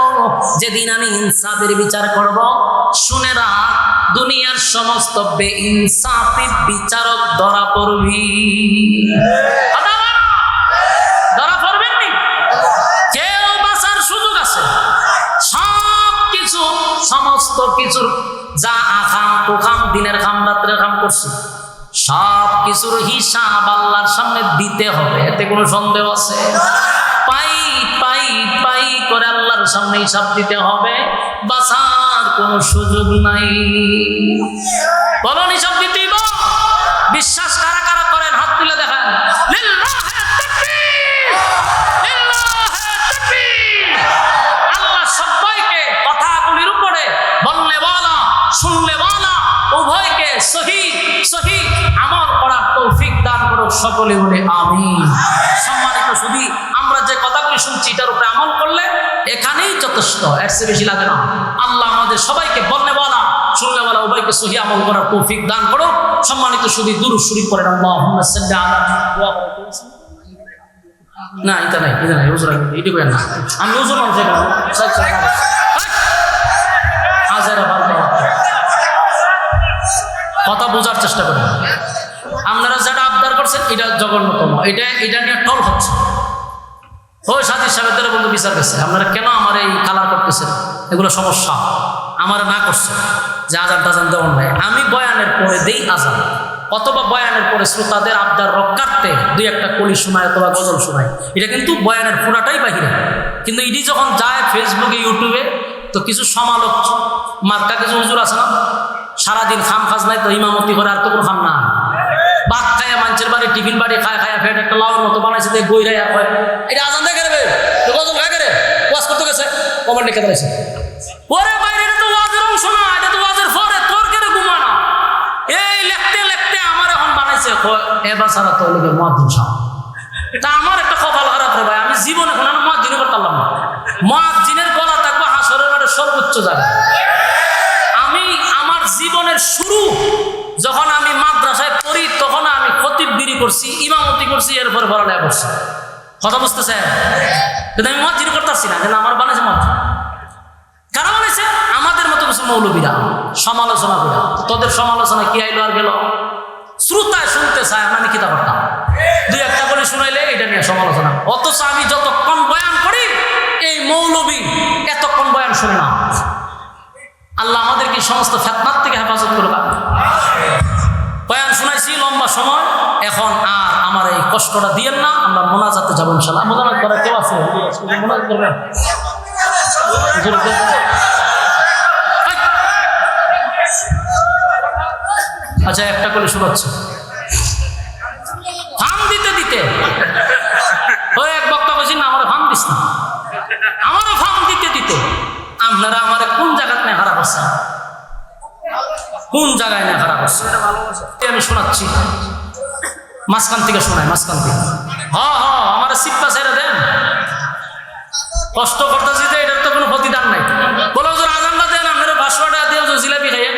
যেদিন আমি ইনসাফের বিচার করব শুনে রাখ দুনিয়ার সমস্ত বেইনসাফি বিচারক ধরা পড়বি ধরা পড়বেন নি কেউ বাঁচার সুযোগ আছে সব কিছু সমস্ত কিছুর যা আকাম কুকাম দিনের কাম রাত্রের কাম করছি সব কিছুর হিসাব আল্লাহর সামনে দিতে হবে এতে কোনো সন্দেহ আছে পাই পাই পাই করে আল্লাহর সামনে হিসাব দিতে হবে বাঁচার কোনো সুযোগ নাই বলুন হিসাব দিতেই বিশ্বাস কারা কারা করেন হাত তুলে দেখান আল্লাহ সবাইকে কথাগুলির উপরে বললে বলা শুনলে বলা উভয়কে সহি সহি আমল করার তৌফিক দান করুক সকলে বলে আমিন সম্মানিত শুধু আমরা যে কথাগুলি শুনছি এটার উপরে আমল করলে এখানেই যথেষ্ট এর চেয়ে বেশি লাগে না আল্লাহ আমাদের সবাইকে বললে বলা শুনলে বলা উভয়কে সহি আমল করার তৌফিক দান করুক সম্মানিত শুধু দুরূদ শরীফ পড়েন আল্লাহুম্মা সাল্লি আলা না এটা নাই হুজুর এটি করেন না আমি হুজুর মানুষ হাজারা ভালো কথা বোঝার চেষ্টা করেন আপনারা যেটা আবদার করছেন এটা জঘন্যতম এটা নিয়ে টল হচ্ছে ওই সাথী সাহেবদের বন্ধু বিচার করছে আপনারা কেন আমার এই কালার করতেছেন এগুলো সমস্যা আমার না করছে যে আজান টাজান দেওয়ার নাই আমি বয়ানের পরে দেই আজান অথবা বয়ানের পরে শ্রোতাদের আবদার রক্ষার্থে দুই একটা কলি শোনায় অথবা গজল শোনায় এটা কিন্তু বয়ানের পুরাটাই বাহিরে কিন্তু এটি যখন যায় ফেসবুকে ইউটিউবে তো কিছু সমালোচ মার্কা কিছু হুজুর আছে না সারাদিন খাম খাজ নাই তো ইমামতি করে আর তো কোনো খাম না ভাত খায়া মানুষের বাড়ি টিফিন বাড়ি খায় খায়া ফেট একটা লাউর মতো বানাইছে দিয়ে বই রায় হয় এটা আজান দেখে রে তো গজল খায় করে ওয়াজ করতে গেছে কমেন্ট লিখে দিয়েছে ওরে বাইরে এটা তো ওয়াজের অংশ না এটা তো ওয়াজের পরে তোর কেটে ঘুমানো এই লেখতে লেখতে আমার এখন বানাইছে এবার সারা তো লোকের মহাদিন সাহ তা আমার একটা কপাল খারাপ রে ভাই আমি জীবনে কোনো মহাদিন করতাম না মহাদিনের গলা থাকবো হাসরের মাঠে সর্বোচ্চ জায়গায় আমি আমার জীবনের শুরু যখন আমি মাদ্রাসায় পড়ি তখন আমি খতিবগিরি করছি ইমামতি করছি এরপর পড়ালেখা করছি কথা বুঝতেছেন কিন্তু আমি মসজিদ করতেছি না কিন্তু আমার বানাইছে মসজিদ কারা বানাইছে আমাদের মতো কিছু মৌলবীরা সমালোচনা করে তোদের সমালোচনা কি আইলো আর গেল শ্রোতায় শুনতে চায় আমি কিতা করতাম দুই একটা করে শুনাইলে এটা নিয়ে সমালোচনা অথচ আমি যতক্ষণ বয়ান করি এই মৌলবী এতক্ষণ বয়ান শুনে না আল্লাহ আমাদেরকে সমস্ত ফিতনাত থেকে হেফাজত করবে বয়ান শুনাইছি লম্বা সময় এখন আর আমার এই কষ্টটা দিয়েন না আমরা মোনাজাতে যাবো ইনশাআল্লাহ মোনাজাত করার কেউ আছে মোনাজাত করবেন আচ্ছা একটা করে শোনাচ্ছে ফার্ম দিতে দিতে ওই এক বক্তা বলছি না আমার ফার্ম দিস না আমারও ফার্ম দিতে দিতে আপনারা আমার কোন জায়গায় নিয়ে খারাপ আছে কোন জায়গায় নিয়ে খারাপ আছে আমি শোনাচ্ছি মাঝখান থেকে শোনাই মাঝখান থেকে আমার সিপ্পা ছেড়ে দেন কষ্ট করতেছি যে এটার তো কোনো প্রতিদান নাই বলো হুজুর আজানটা দেন আপনারা 500 টাকা দিয়ে জিলাপি খাইয়েন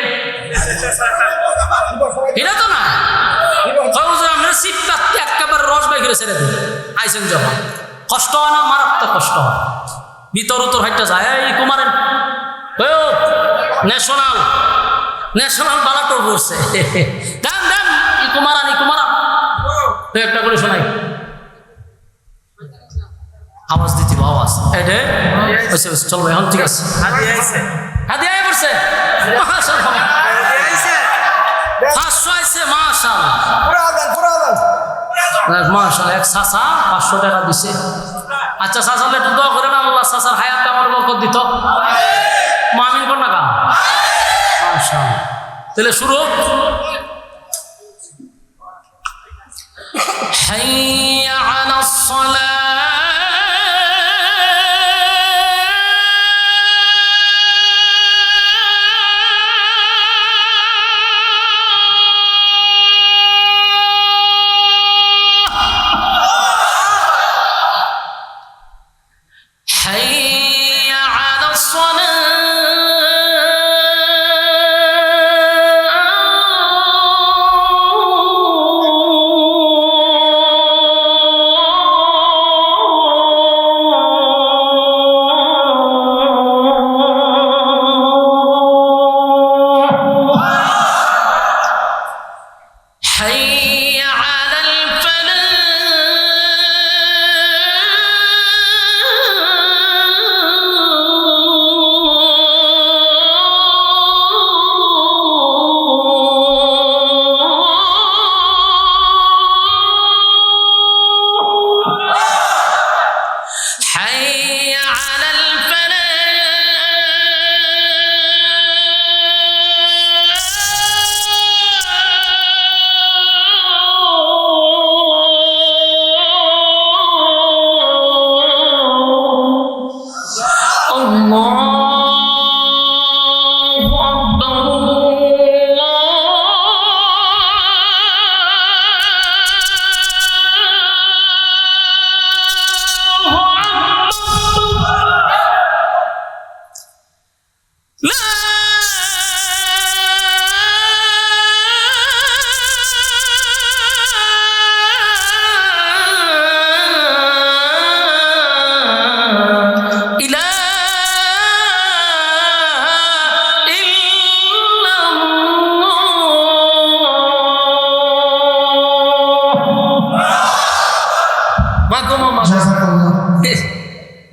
এটা তো না হুজুর আপনার সিপ্পা একেবারে রস বাই করে ছেড়ে দেন আইসেন যখন কষ্ট হয় না মারাত্মক কষ্ট হয় ভিতর উত্তর হাইটটা যায় এই কুমারের ন্যাশনাল বালাটোর পড়ছে দেন দেন কুমারান একটা করে শোনাই আওয়াজ দিতে আওয়াজ এডে চলো এখন ঠিক আছে হাদি আয় করছে মাশাআল্লাহ 500 আইছে মাশাআল্লাহ মাশাআল্লাহ এক চাচা 500 টাকা দিছে আচ্ছা চাচা একটু দোয়া করেন আল্লাহ চাচার হায়াতে আমার বরকত দিত মামিন কর না কা মাশাআল্লাহ তাহলে শুরু হাইয়া আলাস সালাহ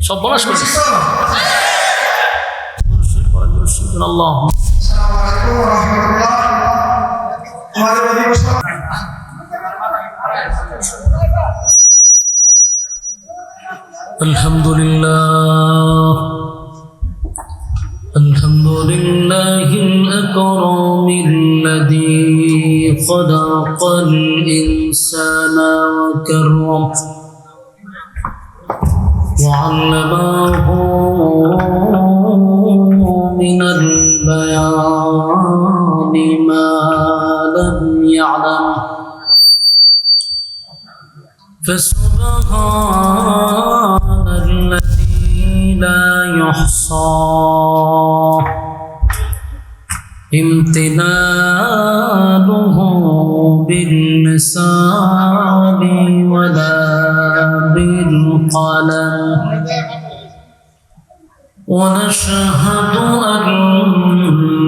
সব বলাস করছিস আল্লাহ আলহামদুলিল্লাহ আলহামদুলিল্লাহ الأكرم الذي خلق الإنسان وكرم وعلمه من البيان ما لم يعلم فسبحان الذي لا يحصى امتنانه باللسان ولا بالقلم ونشهد أن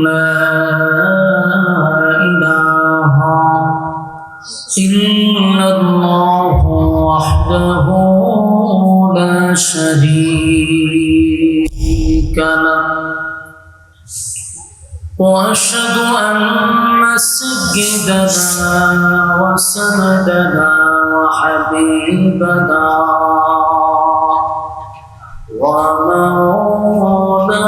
لا إله إلا الله وحده لا شريك له وأشهد أن سيدنا وسندنا وحبيبنا ومولانا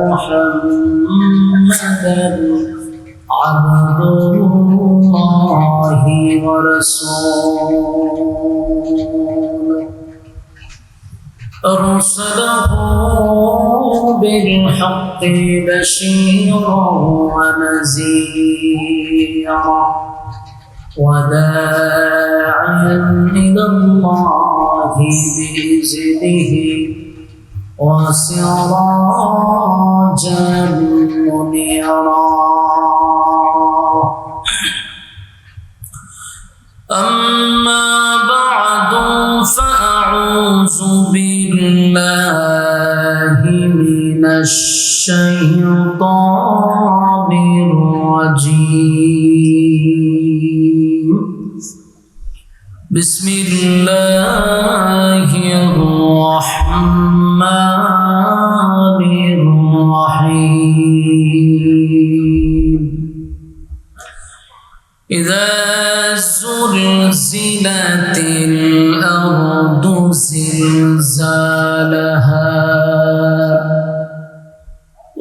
محمدا عبد الله ورسوله أرسله بالحق بشيرا ونذيرا وداعيا إلى الله بإذنه وسراجا منيرا أما بعد فأعوذ بالله من الشيطان الرجيم بسم الله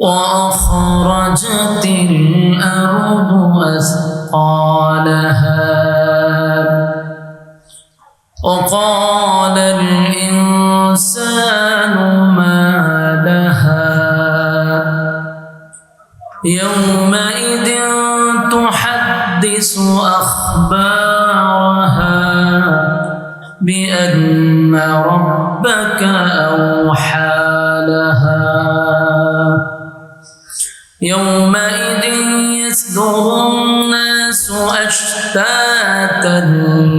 وأخرجت الأرض أثقالها وقال الإنسان ما لها يومئذ تحدث أخبارها بأن ربك أوحى لها يومئذ يصدر الناس أشتاتا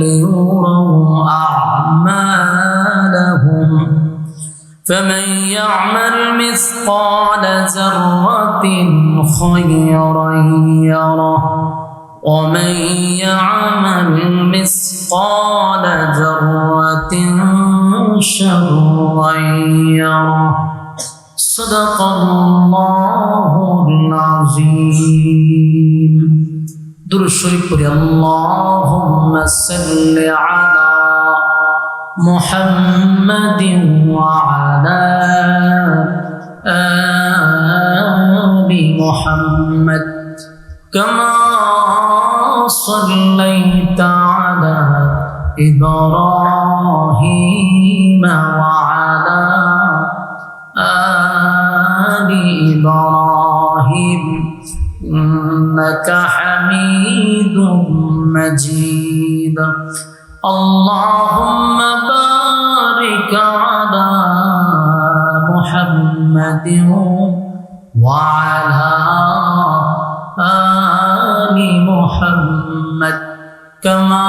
ليروا أعمالهم فمن يعمل مثقال ذرة خيرا يره ومن يعمل مثقال ذرة شرا يره صدق الله العظيم درود شريف قولي اللهم صل على محمد وعلى آل محمد كما صليت على إبراهيم وعلى آل إبراهيم إنك حميد مجيد اللهم بارك على محمد وعلى آل محمد كما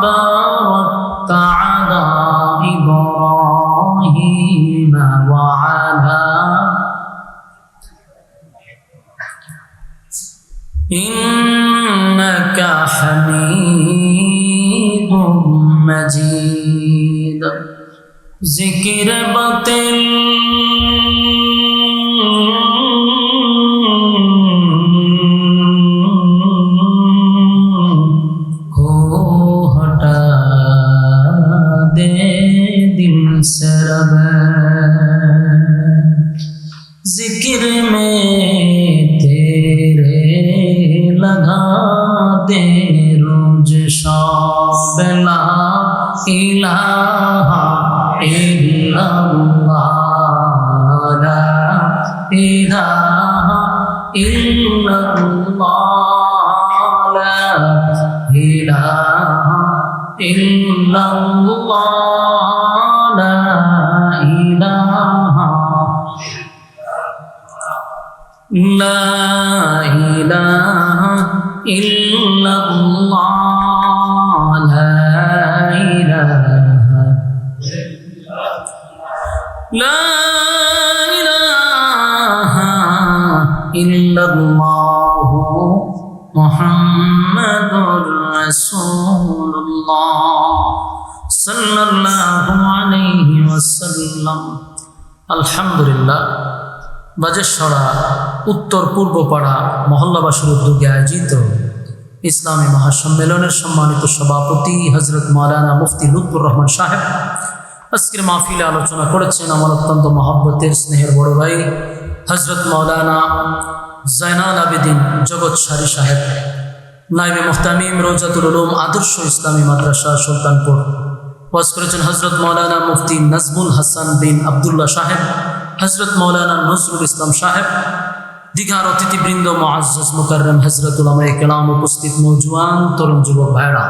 باركت على إبراهيم وعلى إنك حميد مجيد ذكر بطل हो हटा दे दिल से रब जिक्र में तेरे लगा दे रोज शाम ला इलाहा इल्लल्लाह ला इलाहा इल्लल्लाह ला इलाहा इल्लल्लाह ला इलाहा ला इलाहा इल्लल्लाह ला इलाहा ला इलाहा इल्लल्लाह मुहम्मदुर रसूलुल्लाह सल्लल्लाहु अलैहि वसल्लम। আলহামদুলিল্লাহ বাজেশ্বরা উত্তর পূর্ব পাড়া মহল্লাবাসীর উদ্যোগে আয়োজিত ইসলামী মহাসম্মেলনের সম্মানিত সভাপতি হজরত মাওলানা মুফতি লুৎফুর রহমান সাহেব আজকের মাহফিলে আলোচনা করেছেন আমার অত্যন্ত মহব্বতের স্নেহের বড় ভাই হজরত মাওলানা জাইনাল আবেদিন জগৎ সারি সাহেব নায়েবে মুহতামিম রওজাতুল উলুম আদর্শ ইসলামী মাদ্রাসা সুলতানপুর। ওয়াজ করেছেন হজরত মাওলানা মুফতি নাজমুল হাসান বিন আবদুল্লাহ সাহেব, হজরত মাওলানা নজরুল ইসলাম সাহেব, দীঘার অতিথিবৃন্দ, মুআজ্জাজ মুকাররম হজরত উলামায়ে কেরাম, উপস্থিত নওজোয়ান তরুণ যুবক ভাইরা,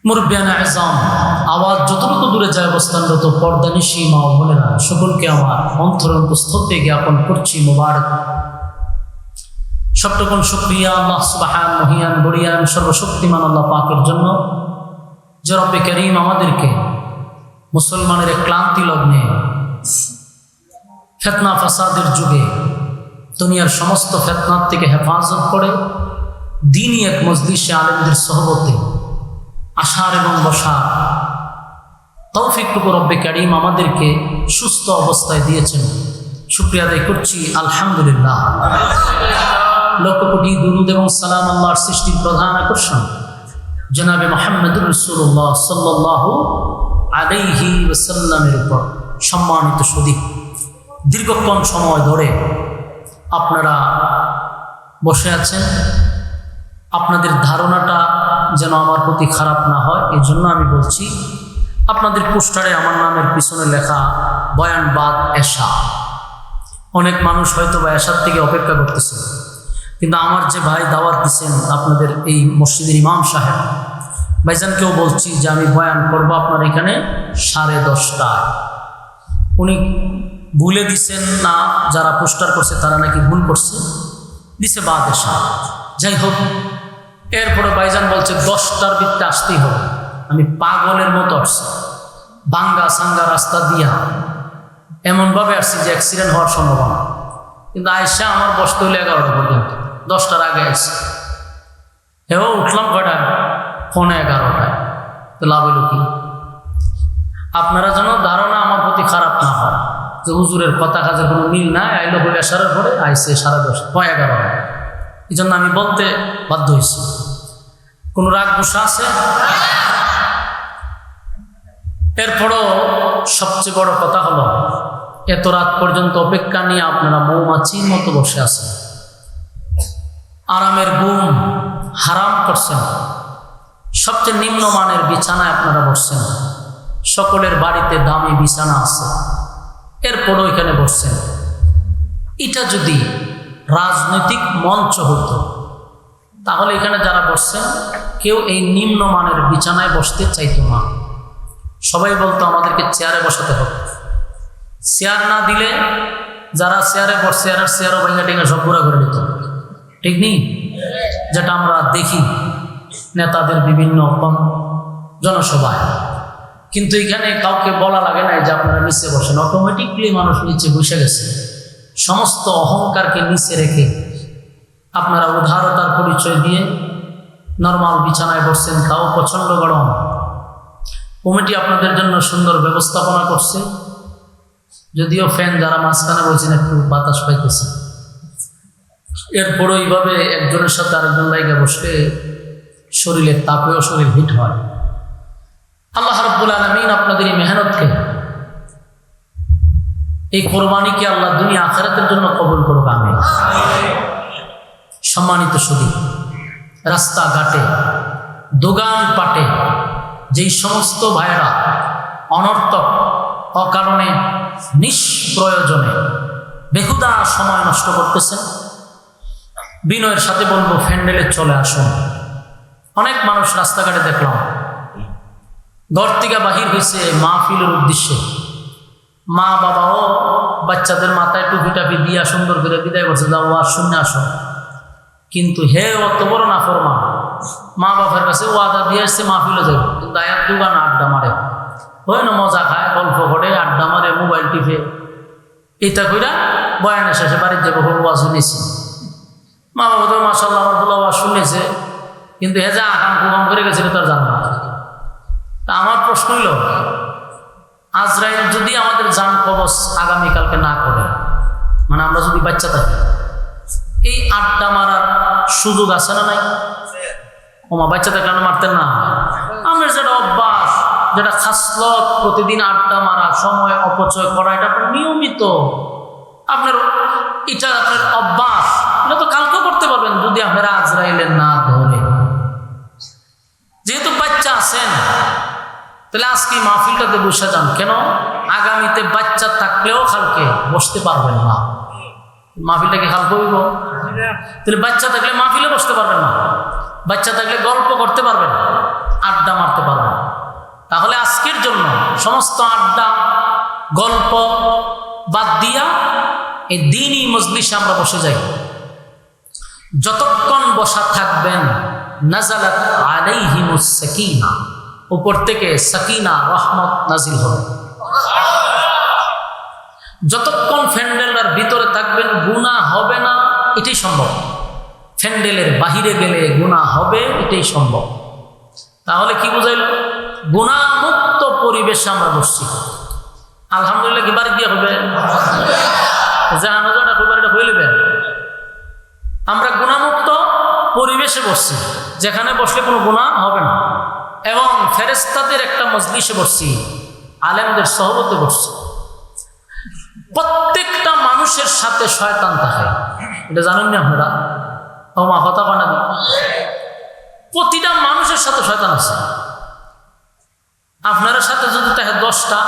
মুরব্বিয়ানে আযম, আওয়াজ যতটুকু দূরে যায় অবস্থানরত পর্দানিশী মা ও বোনেরা, সকলকে আমার অন্তরন্তস্থ থেকে জ্ঞাপন করছি মোবারক। সবটুকুন শুকরিয়া আল্লাহ সুবহান মহিয়ান বড়িয়ান সর্বশক্তিমান আল্লাহ পাকের জন্য, যে রব্বে করিম আমাদেরকে মুসলমানের ক্লান্তি লগ্নে ফিতনা ফাসাদের যুগে দুনিয়ার সমস্ত ফিতনার থেকে হেফাজত করে দ্বীনি এক মজলিসে আলেমদের সহবতে আসার এবং বসার তৌফিকটুকু রব্বে করিম আমাদেরকে সুস্থ অবস্থায় দিয়েছেন, শুকরিয়া আদায় করছি আলহামদুলিল্লাহ। লক্ষ কোটি দুরুদ এবং সালাম আল্লাহর সৃষ্টির প্রধান আকর্ষণ জনাবে মুহাম্মদুর রাসূলুল্লাহ সাল্লাল্লাহু আলাইহি ওয়াসাল্লামের উপর। সম্মানিত সুদী, দীর্ঘক্ষণ সময় ধরে আপনারা বসে আছেন, আপনাদের ধারণাটা যেন আমার প্রতি খারাপ না হয় এই জন্য আমি বলছি, আপনাদের পোস্টারে আমার নামের পিছনে লেখা বয়ান বাদ এশা। অনেক মানুষ হয়তো বা এশার থেকে অপেক্ষা করতেছে, কিন্তু আমার যে ভাই দাওয়াত দিচ্ছেন আপনাদের এই মসজিদের ইমাম সাহেব ভাইজানকেও বলছি যে আমি বয়ান করবো আপনার এখানে 10:30টায়। উনি ভুলে দিচ্ছেন না, যারা পোস্টার করছে তারা নাকি ভুল করছে, দিছে বাদ এশা। যাই হোক, এরপরে ভাইজান বলছে 10টার ভিতরে আসতেই হবে। আমি পাগলের মতো আসছি, ভাঙ্গা সাঙ্গা রাস্তা দিয়া এমনভাবে আসছি যে অ্যাক্সিডেন্ট হওয়ার সম্ভাবনা, কিন্তু আয়সা আমার বসতে হলে 11টা পর্যন্ত, 10টার আগে আসছে। হেও উঠলাম কয়টায়? 11:15টায়। তো লাভ হইল কি? আপনারা যেন ধারণা আমার প্রতি খারাপ না হয় যে হুজুরের কথা কাজের কোনো মিল নাই, আইলো বলে আসার পরে আইসে 11:30। এই জন্য আমি বলতে বাধ্য হয়েছি। কোনো রাগ গুসা আছে? এরপরও সবচেয়ে বড় কথা হলো, এত রাত পর্যন্ত অপেক্ষা নিয়ে আপনারা মৌমাছির মতো বসে আছেন, আরামের ঘুম হারাম করছেন, সবচেয়ে নিম্নমানের বিছানায় আপনারা বসছেন, সকলের বাড়িতে দামি বিছানা আছে, এরপরও এখানে বসছেন। এটা যদি রাজনৈতিক মঞ্চ হতো তাহলে এখানে যারা বসছেন কেউ এই নিম্নমানের বিছানায় বসতে চাইতো না। সবাই বলতো আমাদেরকে চেয়ারে বসাতে হবে। চেয়ার না দিলে যারা চেয়ারে বসছে আর চেয়ারও ভেঙে টেঙে সব পুরা করে দিত, ঠিক নেই? যেটা আমরা দেখি নেতাদের বিভিন্ন জনসভায়। কিন্তু এখানে কাউকে বলা লাগে না যে আপনারা নিচে বসেন, অটোমেটিকলি মানুষ নিচে বসে গেছে। সমস্ত অহংকারকে নিচে রেখে আপনারা উদারতার পরিচয় দিয়ে নর্মাল বিছানায় বসছেন, তাও প্রচণ্ড গরম। কমিটি আপনাদের জন্য সুন্দর ব্যবস্থাপনা করছে, যদিও ফ্যান যারা মাঝখানে বলছেন একটু বাতাস পাইতেছে। এরপরও এইভাবে একজনের সাথে আরেকজন লাইগা বসলে শরীরের তাপেও শরীর হিট হয়। আল্লাহ রাব্বুল আলামিন আপনাদের এই মেহনতকে, এই কোরবানিকে আল্লাহ দুনিয়া আখিরাতের জন্য কবুল করুক, আমিন। সম্মানিত সুধী, রাস্তাঘাটে দোকান পাটে যেই সমস্ত ভাইয়েরা অনর্থক অকারণে নিষ্প্রয়োজনে বেহুদা সময় নষ্ট করতেছেন, বিনয়ের সাথে বলবো ফ্যান্ডেলে চলে আসুন। অনেক মানুষ রাস্তাঘাটে দেখলাম ঘর থেকে বাহির হয়েছে মাহফিলের উদ্দেশ্যে, মা বাবাও বাচ্চাদের মাথায় টুপি টাপি দিয়া সুন্দর করে বিদায় করছে, যাও ওয়াজ শুনে আসো। কিন্তু হে অত বড় নাফরমান, মা বাবার কাছে ওয়াদা দিয়ে আসছে মাহফিলে যাবে, কিন্তু আয়াত দুগান আড্ডা মারে, হয় না মজা খায়, গল্প করে, আড্ডা মারে, মোবাইল টিপে, এটা কইরা বয়ানের শেষে বাড়ির যাবো ওয়াজ শুনেছি। মা বাবা তো মাসাল্লাহ আমার বলে ওয়াজ শুনেছে, কিন্তু হে যা আকাম কুকাম করে গেছিল তার জানা না। তা আমার প্রশ্ন হইল, আজরাইল যদি আমাদের জান কবজ আগামীকালকে না করে, মানে আমরা যদি বাচ্চা থাকি, এই আড্ডা মারার সুযোগ আছে না নাই? ওমা বাচ্চা থাকলে আমরা মারতেন না? আমরা যেটা অভ্যাস, যেটা খাসলত, প্রতিদিন আড্ডা মারা, সময় অপচয় করা, এটা আপনার নিয়মিত, আপনার এটা আপনার অভ্যাস, এটা তো কালকেও করতে পারবেন যদি আপনারা আজরাইলের না ধরে। যেহেতু বাচ্চা আছেন, তাহলে আজকে মাহফিলটাতে বসে যান। কেন? আগামীতে বাচ্চা থাকলেও কালকে বসতে পারবেন না। মাহফিলটাকে কালকে হইব, তাহলে বাচ্চা থাকলে মাহফিলে বসতে পারবেন না, বাচ্চা থাকলে গল্প করতে পারবেন, আড্ডা মারতে পারবেন। তাহলে আজকের জন্য সমস্ত আড্ডা গল্প বাদ দিয়া এই দ্বীনি মজলিসে আমরা বসে যাই। যতক্ষণ বসা থাকবেন নাজালাত আলাইহিমুস সাকিনা, উপর থেকে সাকিনা রহমত নাজিল হবে। যতক্ষণ ফ্যান্ডেলের ভিতরে থাকবেন গুনাহ হবে না, এটাই সম্ভব। ফ্যান্ডেলের বাহিরে গেলে গুনাহ হবে, এটাই সম্ভব। তাহলে কি বুঝাইল? গুনাহমুক্ত পরিবেশে আমরা বসছি। আলহামদুলিল্লাহ কি বাড়ি দিয়ে হবে? জাহানাজাটা বাড়িটা হয়ে নেবেন। আমরা গুনাহমুক্ত পরিবেশে বসছি, যেখানে বসলে কোনো গুনাহ হবে না, এবং ফেরেশতাদের একটা মজলিসে বসছি, আলেমদের সহবতে বসছি। প্রত্যেকটা মানুষ মানুষের সাথে শয়তান থাকে, এটা জানেন না আপনারা? ও মা কথা কয় না, প্রতিটা মানুষের সাথে শয়তান আছে। আপনার সাথে যদি থাকে 10টা,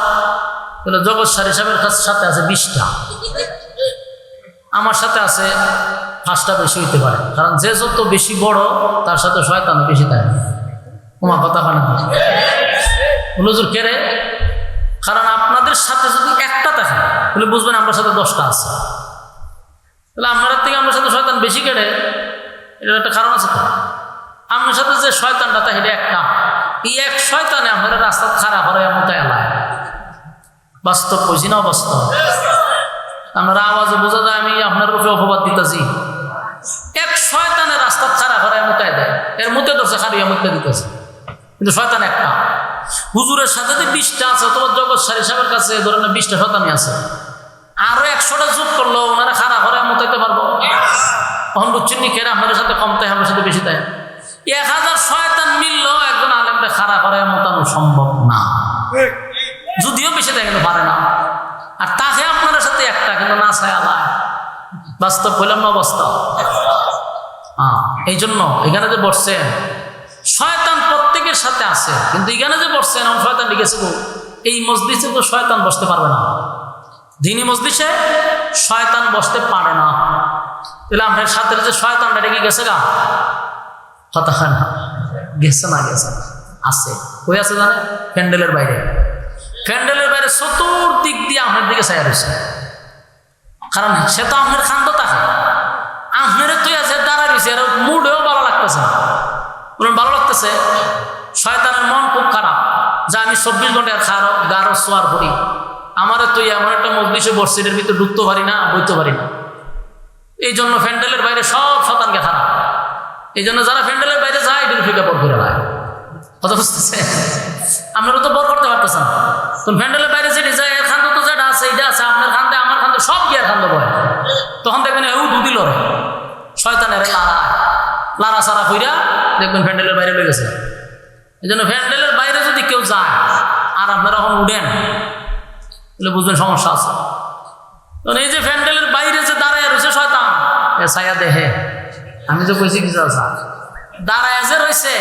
তাহলে জগৎ স্যার হিসাবের সাথে আছে 20টা, আমার সাথে আছে 5টা বেশি হইতে পারে, কারণ যে যত বেশি বড় তার সাথে শয়তান বেশি থাকে। ওমা কথা হয় না হুজুর কেরে? কারণ আপনাদের সাথে যদি একটা থাকে তাহলে বুঝবেন আমার সাথে 10টা আছে, তাহলে আপনার থেকে আমার সাথে শয়তান বেশি কেড়ে, এটার একটা কারণ আছে। তো আপনার সাথে যে শয়তানটা থাকে এটা একটা, এই এক শয়তানে আপনার রাস্তা খারাপ হয় এমন তো এলায়। বাস্তব কইছি না অবাস্তব? আপনারা আওয়াজে বোঝা যায় আমি আপনার উপরে অপবাদ দিতেছি। এক শয়তানের রাস্তা খারাপ হয় এমন তাই দেয়, এর মধ্যে ধরছে খারিয়া মধ্যে দিতেছে, কিন্তু শয়তান একটা। হুজুরের সাথে যে 20টা আছে, তোমার জগৎ সারি সাহেবের কাছে ধরেন 20টা শয়তানই আছে, আরো 100টা যোগ করলো ওনারা খারাপ হয় এমন তাইতে পারবো? তখন বুঝছেন নি কেরা আপনার সাথে কম তাই আমার সাথে বেশি তাই? 1000 শয়তান মিললেও একজন আলেমরে খারাপ হয় মোটানো সম্ভব না, যদিও বেশি দেয় কিন্তু পারে না। আর তাকে আপনার সাথে একটা, কিন্তু না চায় আল্লাহ। বাস্তব বললাম না বাস্তব? এই জন্য এখানে যে বসছেন শয়তান প্রত্যেকের সাথে আছে, কিন্তু এখানে যে বসছেন আমার শয়তান লিখেছে এই মজলিসে তো শয়তান বসতে পারবে না, দিনী মজলিসে শয়তান বসতে পারে না। তাহলে আপনার সাথে যে শয়তানটা রেখে গেছে গা, কথা হয় না? গেছে না গেছে আছে, কই আছে জানে? প্যান্ডেলের বাইরে। প্যান্ডেলের বাইরে চতুর্দিক দিয়ে আপনার দিকে ছায়া রয়েছে, কারণ সে তো আপনার খান্ত থাকে, আপনার তুই আছে দাঁড়া রয়েছে, আর মুডেও ভালো লাগতেছে না, ভালো লাগতেছে। শয়তানের মন খুব খারাপ যে আমি 24 ঘন্টার গারো সোয়ার করি, আমারও তুই এমন একটা মজলিসে বসছি এর ভিতরে ঢুকতে পারি না, বইতে পারি না। এই জন্য প্যান্ডেলের বাইরে সব শয়তানকে খারাপ, এই জন্য যারা প্যান্ডেলের বাইরে যায় এটাকে ফিকা বর করে হয়। কথা বুঝতেছে? আপনারও তো বর করতে পারতেছেন, তো প্যান্ডেলের বাইরে যেটি যায় এর খান্দ তো যেটা আছে এইটা আছে, আপনার খান্দে আমার খান্দে সব গিয়ে খান্দ বয়, তখন দেখবেন এও দুদিল রে শয়তানের লারা সারা কইরা দেখবেন প্যান্ডেলের বাইরে লেগে গেছে। এই জন্য প্যান্ডেলের বাইরে যদি কেউ যায় আর আপনারা এখন উঠেন তাহলে বুঝবেন সমস্যা আছে। তখন এই যে প্যান্ডেলের বাইরে যে দাঁড়ায় রয়েছে শয়তান, এ ছায়া দেহে আমি যে কইছি কিছু আছে দাঁড়ায় যে রয়েছে,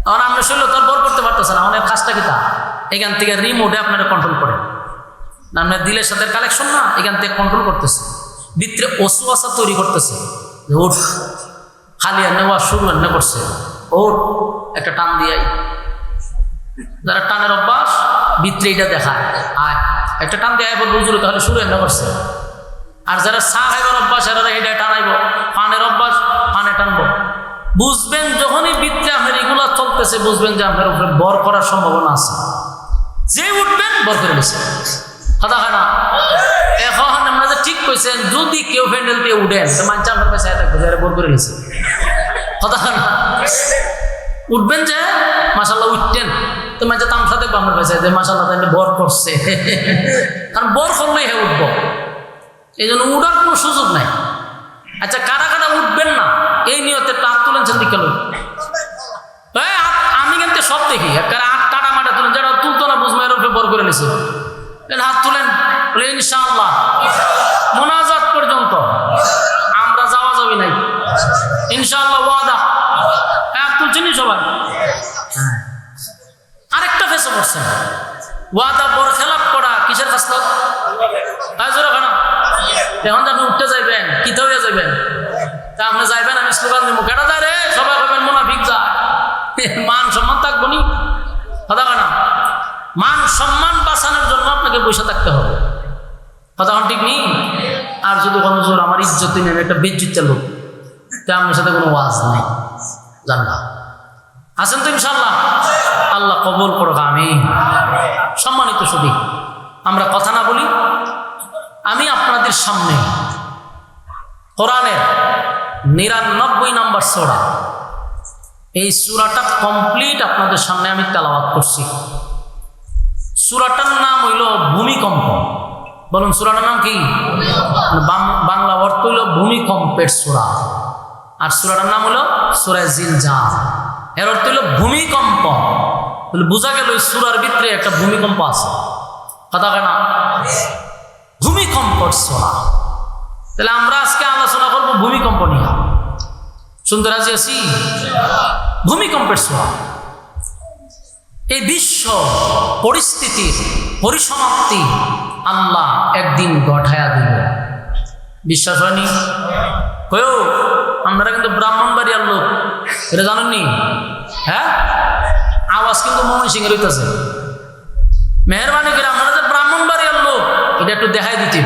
তখন আমরা শুনলে তোর বর করতে পারতেছে না, অনেক কাজটা কিতা এখান থেকে রিমোটে আপনারা কন্ট্রোল করে, আপনার দিলের সাথে কালেকশন না, এখান থেকে কন্ট্রোল করতেছে, ভিতরে ওসওয়াসা তৈরি করতেছে যে ওঠ খালি নেওয়া শুরু এনে করছে, ওঠ একটা টান দিয়ে যারা টানের অভ্যাস ভিতরে এটা দেখায়, আয় একটা টান দিয়ে আয় বুঝলো তাহলে শুরু এনে করছে। আর যারা চা খাইবার অভ্যাস এরা এটা টানাইব, পানের অভ্যাস পানে টানবো, বুঝবেন যখনই ভিতরে আপনার এগুলো চলতেছে বুঝবেন যে আপনার উপরে বর করার সম্ভাবনা আছে, যে উঠবেন বর করে নিচ্ছে। কথা হয় না? এখন আমরা যে ঠিক কইছেন যদি কেউ প্যান্ডেল দিয়ে উঠেন তো মানছে আপনার কাছে বর করে নিচ্ছে। কথা হয় না? উঠবেন যে মাশাল্লাহ উঠতেন তো মাঝে তামসা দেখবো আপনার কাছে যে মাশাল্লাহ তাই বর করছে, কারণ বর করলেই হ্যাঁ উঠবো, এই জন্য উঠার কোনো সুযোগ নাই। আচ্ছা কারা কারা উঠবেন না এই নিয়তে হাত তুলেছেন দিকে লোক, আমি কিন্তু সব দেখি একটা হাত টাটা মাটা তুলেন, যারা তুলতো না বুঝবো এর উপরে বর করে নিছে, হাত তুলেন বলে ইনশাআল্লাহ মোনাজাত পর্যন্ত আমরা যাওয়া যাবি নাই ইনশাআল্লাহ ওয়াদা, হাত তুলছেনই সবাই। আরেকটা ফেসে পড়ছেন ওয়াদা বর খেলাপ করা কিসের খাসলত? এখন আপনি উঠতে যাইবেন কি হয়ে যাইবেন, তা আপনি যাইবেন আমি স্লোগান দিব কেটা যায় রে, সবাই ভাবেন মুনাফিক যায়, মান সম্মান থাকবো নি। কথা হয় না? মান সম্মান বাঁচানোর জন্য আপনাকে বসে থাকতে হবে, কথা ঠিক নেই। আর যদি কোনো জোর আমার ইজ্জত নেই, একটা বেজ্জিতের লোক, তা আপনার সাথে কোনো ওয়াজ নাই, জানলা আছেন তো ইনশাল্লাহ, আল্লাহ কবুল করো আমিন। সম্মানিত সুধী, আমরা কথা না বলি, আমি আপনাদের সামনে কোরআনের 99 নম্বর সূরা, এই সূরাটা কমপ্লিট আপনাদের সামনে আমি তেলাওয়াত করছি। সূরাটার নাম হইল ভূমিকম্প। বলুন সূরাটার নাম কি? বাংলা অর্থ হইল ভূমিকম্পের সূরা, আর সূরাটার নাম হলো সূরা জিলজাল, এর অর্থ হইল ভূমিকম্প। বোঝা গেল এই সূরার ভিতরে একটা ভূমিকম্প আছে। কথা কেনা ভূমিকম্প সূরা। তাহলে আমরা আজকে আলোচনা করব ভূমিকম্প নিয়ে। শুনতে রাজি আছি? ভূমিকম্পের সূরা। এই বিশ্ব পরিস্থিতির পরিসমাপ্তি আল্লাহ একদিন ঘটায়া দিল। বিশ্বাস হয়নি? হয়েও আপনারা কিন্তু ব্রাহ্মণবাড়িয়ার লোক, এটা জানেননি? হ্যাঁ, আওয়াজ কিন্তু ময়মনসিংহের হইতেছে। মেহরবানি করে আপনারা যে ব্রাহ্মণবাড়িয়ার লোক, এটা একটু দেখাই দিতে,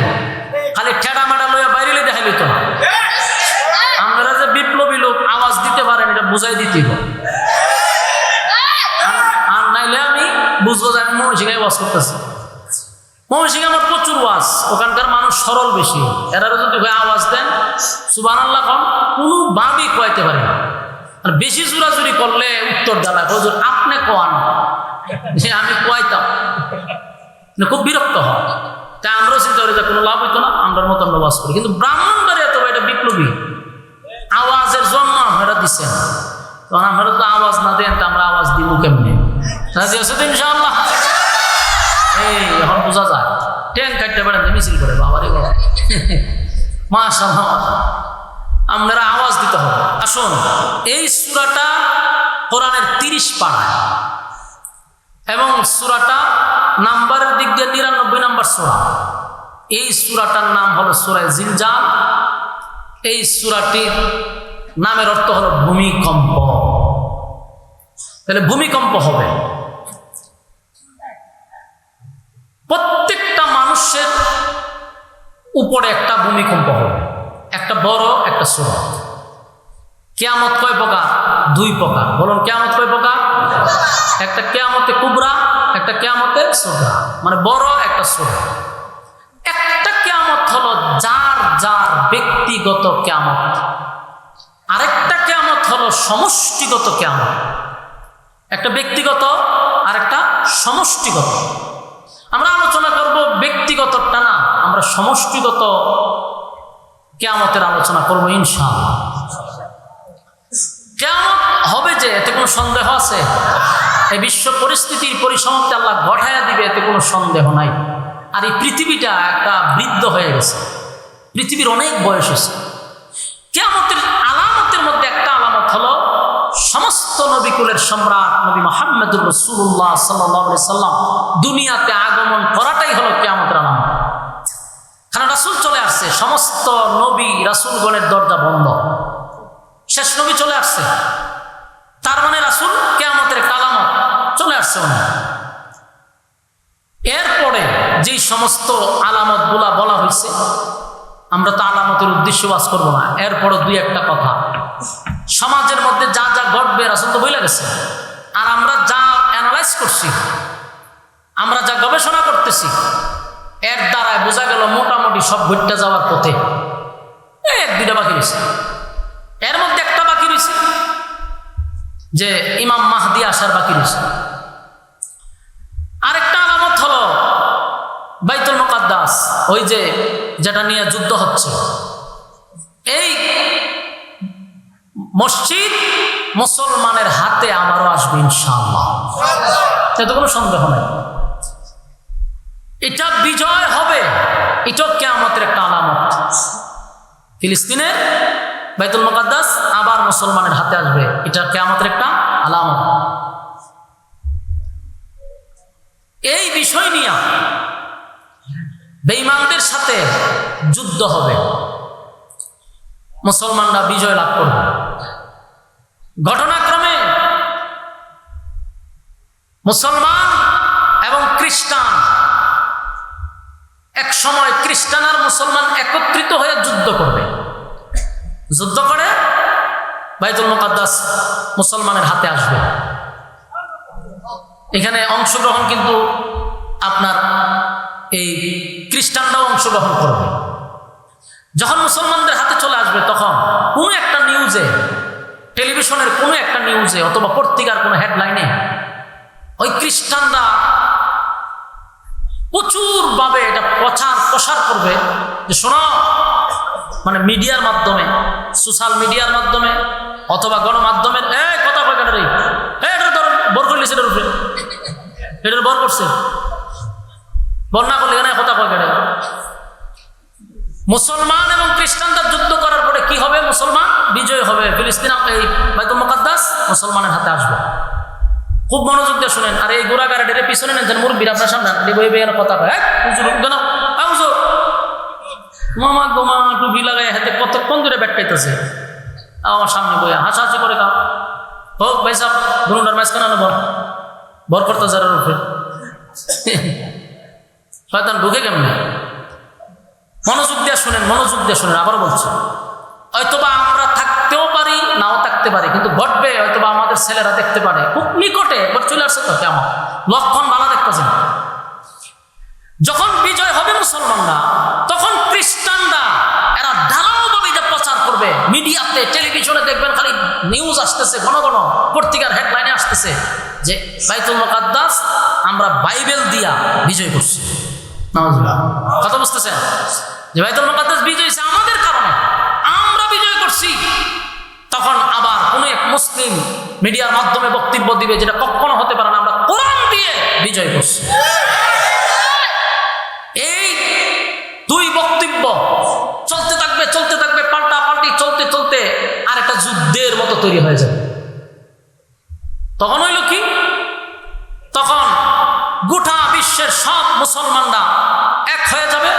খালি ঠেডা মেডা লইয়া বাইরে দেখাই লইত না। আপনারা যে বিপ্লবী লোক, আওয়াজ দিতে পারেন, এটা বুঝাই দিতে। আর নাইলে আমি বুঝবো যে আমি ময়মনসিংহে ওয়াজ করতেছি। ময়মনসিংহে আমার প্রচুর ওয়াজ, ওখানকার মানুষ সরল বেশি। এরা যদি আওয়াজ দেন সুবহানাল্লাহ কম, কোনোভাবেই কয়াইতে পারে না। আর বেশি জোরাজুরি করলে উত্তর ডালায়, হুজুর আপনি কোয়ান, যে আমি কোয়াইতাম, খুব বিরক্ত হয়। তাই আমরাও চিন্তা করি যে কোনো লাভ হইতো না, আমরার মতো আমরা ওয়াজ করি। কিন্তু ব্রাহ্মণবাড়িয়া তো এটা বিপ্লবী, আওয়াজের জন্য আপনারা দিচ্ছেন। তখন আপনারা তো আওয়াজ না দেন, তা আমরা আওয়াজ দিব কেমনি? রাজি আছে তো ইনশাআল্লাহ? এই এখন বোঝা যায়, ট্যাঙ্ক কাটতে পারেন মিছিল করে, বাবারে বাবা, মাশাআল্লাহ। আপনারা আওয়াজ দিতে হবে। আসুন, এই সূরাটা কোরআনের 30 পাড়ায়, এবং সূরাটা নাম্বারের দিক দিয়ে 99 নম্বর সূরা। এই সূরাটার নাম হলো সূরা জিলজাল। এই সূরাটির নামের অর্থ হলো ভূমিকম্প। তাহলে ভূমিকম্প হবে, প্রত্যেকটা মানুষের উপরে একটা ভূমিকম্প হবে, একটা বড় একটা ছোট। কিয়ামত কয় প্রকার? 2 প্রকার। বলুন কিয়ামত কয় প্রকার? একটা কিয়ামতে কুবরা, একটা কিয়ামতে সুগরা, মানে বড় একটা ছোট। একটা কিয়ামত হলো যার যার ব্যক্তিগত কিয়ামত, আরেকটা কিয়ামত হলো সমষ্টিগত কিয়ামত। একটা ব্যক্তিগত আর একটা সমষ্টিগত। আমরা আলোচনা করব ব্যক্তিগতটা না, আমরা সমষ্টিগত কিয়ামতের আলোচনা করব ইনশাআল্লাহ। কিয়ামত হবে যে, এতে কোনো সন্দেহ আছে? এই বিশ্ব পরিস্থিতির পরিসমাপ্তি আল্লাহ ঘটায়া দিবে, এতে কোনো সন্দেহ নাই। আর এই পৃথিবীটা একটা বৃদ্ধ হয়ে গেছে, পৃথিবীর অনেক বয়স হয়েছে। কিয়ামতের আলামতের মধ্যে একটা আলামত হলো সমস্ত নবিকুলের সম্রাট নবী মুহাম্মদুর রাসূলুল্লাহ সাল্লাল্লাহু আলাইহি সাল্লাম দুনিয়াতে আগমন করাটাই হলো কিয়ামতের আলামত। কারণ রাসূল চলে আসছে, সমস্ত নবী রাসূলগণের দরজা বন্ধ, শেষ নবী চলে আসছে। তার মানে রাসূল কিয়ামতের একটা আলামত চলে আসছে। এরপরে যেই সমস্ত আলামতগুলা বলা হয়েছে, আমরা তো আলামতের উদ্দেশ্য ওয়াজ করবো না। এরপরও 2-1টা কথা, সমাজের মধ্যে যা যা ঘটবে রাসূল তো বলে গেছে। আর আমরা যা অ্যানালাইজ করছি, আমরা যা গবেষণা করতেছি, এর দ্বারায় বোঝা গেল মোটামুটি সব ঘটতে যাওয়ার পথে। 1-2টা বাকি রয়েছে। এর মধ্যে একটা বাকি রয়েছে যে ইমাম মাহদি আসার বাকি রয়েছে। আরেকটা আলামত হলো বাইতুল মুকাদ্দাস, ওই যে যেটা নিয়ে যুদ্ধ হচ্ছে, এই মসজিদ মুসলমানের হাতে আবারও আসবে ইনশাআল্লাহ, এতে কোনো সন্দেহ নেই। এটা বিজয় হবে, এটা কিয়ামতের একটা আলামত। ফিলিস্তিনের বাইতুল মুকাদ্দাস আবার মুসলমানের হাতে আসবে, এটা কিয়ামতের একটা আলামত। এই বিষয় নিয়ে বেঈমানদের সাথে যুদ্ধ হবে, মুসলমানরা বিজয় লাভ করবে। ঘটনাক্রমে মুসলমান এবং খ্রিস্টান, এক সময় খ্রিস্টান আর মুসলমান একত্রিত হয়ে যুদ্ধ করবে। যুদ্ধ করে বাইতুল মুকাদ্দাস মুসলমানের হাতে আসবে। এখানে অংশগ্রহণ কিন্তু আপনার এই খ্রিস্টানরাও অংশগ্রহণ করবে। যখন মুসলমানদের হাতে চলে আসবে, তখন কোনো একটা নিউজে, টেলিভিশনের কোনো একটা নিউজে অথবা পত্রিকার কোনো হেডলাইনে ওই খ্রিস্টানরা প্রচুরভাবে এটা প্রসার করবে যে শোনো, মানে মিডিয়ার মাধ্যমে, সোশ্যাল মিডিয়ার মাধ্যমে অথবা গণমাধ্যমের, কথা কয় কেন রে, এটার ধর বর করলিস, এটার উপরে এটার বর করছে, বর না করলে এখানে কথা কয় কেন, মুসলমান এবং খ্রিস্টানরা যুদ্ধ করার পরে কি হবে? মুসলমান বিজয় হবে, ফিলিস্তিন এই বাইতুল মুকাদ্দাস মুসলমানের হাতে আসবে। খুব মনোযোগ দিয়ে শুনেন। আর এই গোড়া গাড়ি পিছনে নেন, মুরব্বীর আপনার সামনে বই বইয়ের কথা কয়, মামা গোমা টুপি লাগাই হাতে কতক্ষণ ধরে ব্যাট পাইতেছে আমার সামনে বইয়া হাসাহাসি করে কাও হোক ভাই সাহেব ধরুন মাঝখানে ভর করতে যারা উপরে শয়তান ঢুকে কেমন? মনোযোগ দিয়ে শুনেন, মনোযোগ দিয়ে শুনেন। আবার বলছি, হয়তোবা আমরা থাকতেও পারি, নাও থাকতে পারি, কিন্তু ঘটবে হয়তোবা আমাদের ছেলেরা দেখতে পারে, খুব নিকটে চলে আসছে তো কেমন লক্ষণ ভালো দেখতেছেন। যখন বিজয় হবে মুসলমানরা, তখন খ্রিস্টানরা এরা ঢালাওভাবে এটা প্রচার করবে। মিডিয়াতে, টেলিভিশনে দেখবেন খালি নিউজ আসতেছে, ঘন ঘন পত্রিকার হেডলাইনে আসতেছে যে বাইতুল মুকাদ্দাস আমরা বাইবেল দিয়া বিজয় করছি। কথা বুঝতেছেন? যে বাইতুল মুকাদ্দাস বিজয় হয়েছে আমাদের কারণে, আমরা বিজয় করছি। তখন আবার কোনো এক মুসলিম মিডিয়ার মাধ্যমে বক্তব্য দিবে, যেটা কখনো হতে পারে না, আমরা কোরআন দিয়ে বিজয় করছি। এই দুই বক্তব্য চলতে থাকবে, চলতে থাকবে, পাল্টা পাল্টি চলতে চলতে আর একটা যুদ্ধের মতো তৈরি হয়ে যাবে। তখন হইল কি? তখন গোটা বিশ্বের সব মুসলমানরা এক হয়ে যাবে,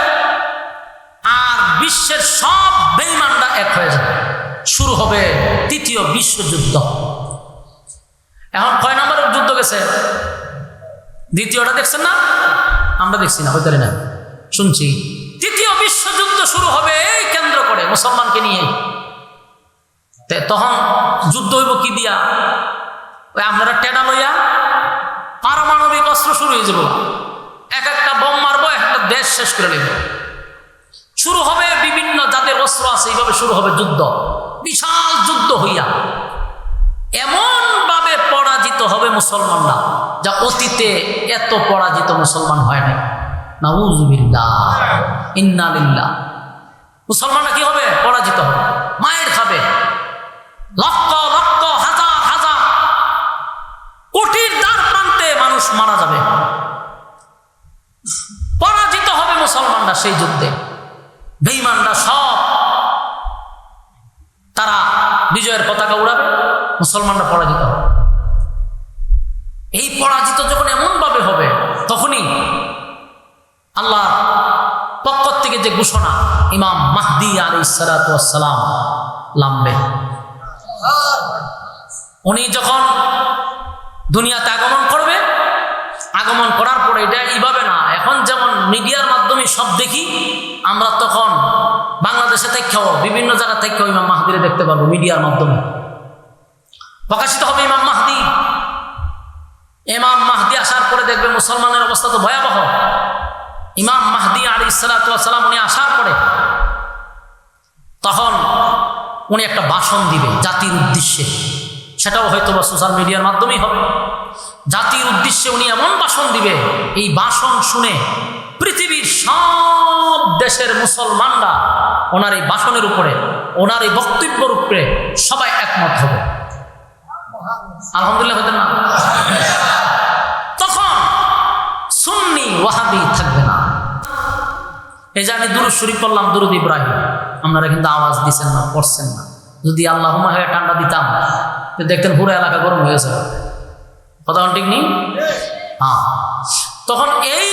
আর বিশ্বের সব বেঈমানরা এক হয়ে যাবে। শুরু হবে তৃতীয় বিশ্বযুদ্ধ। এখন কয় নম্বরের যুদ্ধ গেছে? দ্বিতীয়টা দেখছেন না? আমরা দেখছি না, হইতে না, শুনছি। তৃতীয় বিশ্বযুদ্ধ শুরু হবে এই কেন্দ্র করে মুসলমানকে নিয়ে। তখন যুদ্ধ হইব কি দিয়া? ওই আপনারা টেনা লইয়া পারমাণবিক অস্ত্র শুরু হয়ে যাব, এক একটা বোম মারবো, একটা দেশ শেষ করে নেব। শুরু হবে বিভিন্ন জাতের অস্ত্র আছে, এইভাবে শুরু হবে যুদ্ধ, বিশাল যুদ্ধ হইয়া এমন ভাবে পরাজিত হবে মুসলমানরা, যা অতীতে এত পরাজিত মুসলমান হয় নাই। নাউযুবিল্লাহ, ইন্না লিল্লাহ। মুসলমানরা কি হবে? পরাজিত হবে, মায়ের খাবে, লক্ষ লক্ষ হাজার হাজার কোটির দ্বার প্রান্তে মানুষ মারা যাবে। পরাজিত হবে মুসলমানরা সেই যুদ্ধে। বেঈমানরা সব তারা বিজয়ের পতাকা উড়াবে, মুসলমানরা পরাজিত হবে। এই পরাজিত যখন এমন ভাবে হবে, তখনই আল্লাহর পক্ষ থেকে যে ঘোষণা, ইমাম মাহদী আলাইহিস সালাতু ওয়াস সালাম নামবে। উনি যখন দুনিয়াতে আগমন করবে, আগমন করার পরে এটা এইভাবে না, এখন যেমন মিডিয়ার মাধ্যমে সব দেখি আমরা, তখন বাংলাদেশে থেকেও বিভিন্ন জায়গা থেকেও ইমাম মাহদীরে দেখতে পারবো। মিডিয়ার মাধ্যমে প্রকাশিত হবে ইমাম মাহদী। ইমাম মাহদী আসার পরে দেখবে মুসলমানের অবস্থা তো ভয়াবহ। ইমাম মাহদী আলাইহিস সালাতু ওয়াস সালাম উনি আসার পরে তখন উনি একটা ভাষণ দিবে জাতির উদ্দেশ্যে, সেটাও হয়তো বা সোশ্যাল মিডিয়ার মাধ্যমেই হবে। জাতির উদ্দেশ্যে উনি এমন ভাষণ দিবে, এই ভাষণ শুনে পৃথিবীর সব দেশের মুসলমানরা ওনার এই ভাষণের উপরে, ওনার এই বক্তব্যের উপরে সবাই একমত হবে। আলহামদুলিল্লাহ হতেন না? তখন সুন্নি ওয়াহাবি থাকবে না। এই যে আমি দুরূদ শরীফ পড়লাম, দুরূদ ইব্রাহিম, আপনারা কিন্তু আওয়াজ দিচ্ছেন না, পড়ছেন না। যদি আল্লাহুম্মা হয়ে ঠান্ডা দিতাম, দেখতেন পুরো এলাকা গরম হয়ে যাবে। কথা ঠিক নেই? হ্যাঁ, তখন এই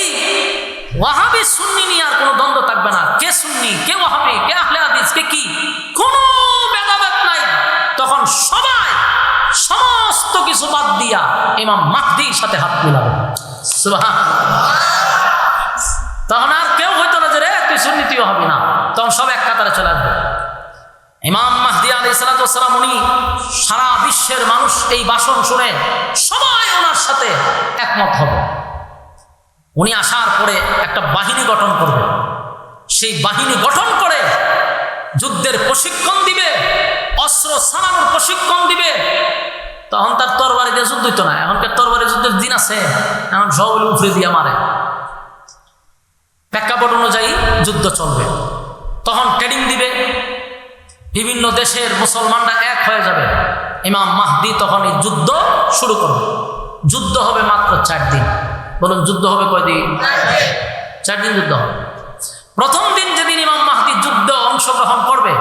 ওয়াহাবি সুন্নি নিয়ে আর কোনো দ্বন্দ্ব থাকবে না। কে সুন্নি, কে ওয়াহাবি, কে আহলে হাদিস, কে কি, কোনো ভেদাভেদ নাই। তখন সবাই সমস্ত কিছু বাদ দিয়া ইমাম মাহদীর সাথে হাত মিলাবে। সুবহানাল্লাহ। তখন আর কেউ হইতো না যে রে তুই সুন্নি তুই হবি না, তখন সব এক কাতারে চলে আসবে। ইমাম মাহদী আলাইহিস সালাতু ওয়াস সালাম উনি সারা বিশ্বের মানুষ এই ভাষণ শুনে সবাই ওনার সাথে একমত হবে। উনি আসার পরে একটা বাহিনী গঠন করবে, সেই বাহিনী গঠন করে যুদ্ধের প্রশিক্ষণ দিবে, অস্ত্র চালানোর প্রশিক্ষণ দিবে। তখন তার তরবারি দিয়ে যুদ্ধ হইতো না, এখনকার তরবারি যুদ্ধের দিন আছে, এখন সব উফরে দিয়ে মারে। প্রেক্ষাপট অনুযায়ী যুদ্ধ চলবে। তখন ট্রেনিং দিবে, বিভিন্ন দেশের মুসলমানরা এক হয়ে যাবে। ইমাম মাহদী তখন এই যুদ্ধ শুরু করবে। যুদ্ধ হবে মাত্র 4 দিন। বলুন যুদ্ধ হবে কয়দিন? 4 দিন যুদ্ধ হবে। প্রথম দিন যেদিন ইমাম মাহদী যুদ্ধ অংশগ্রহণ করবে?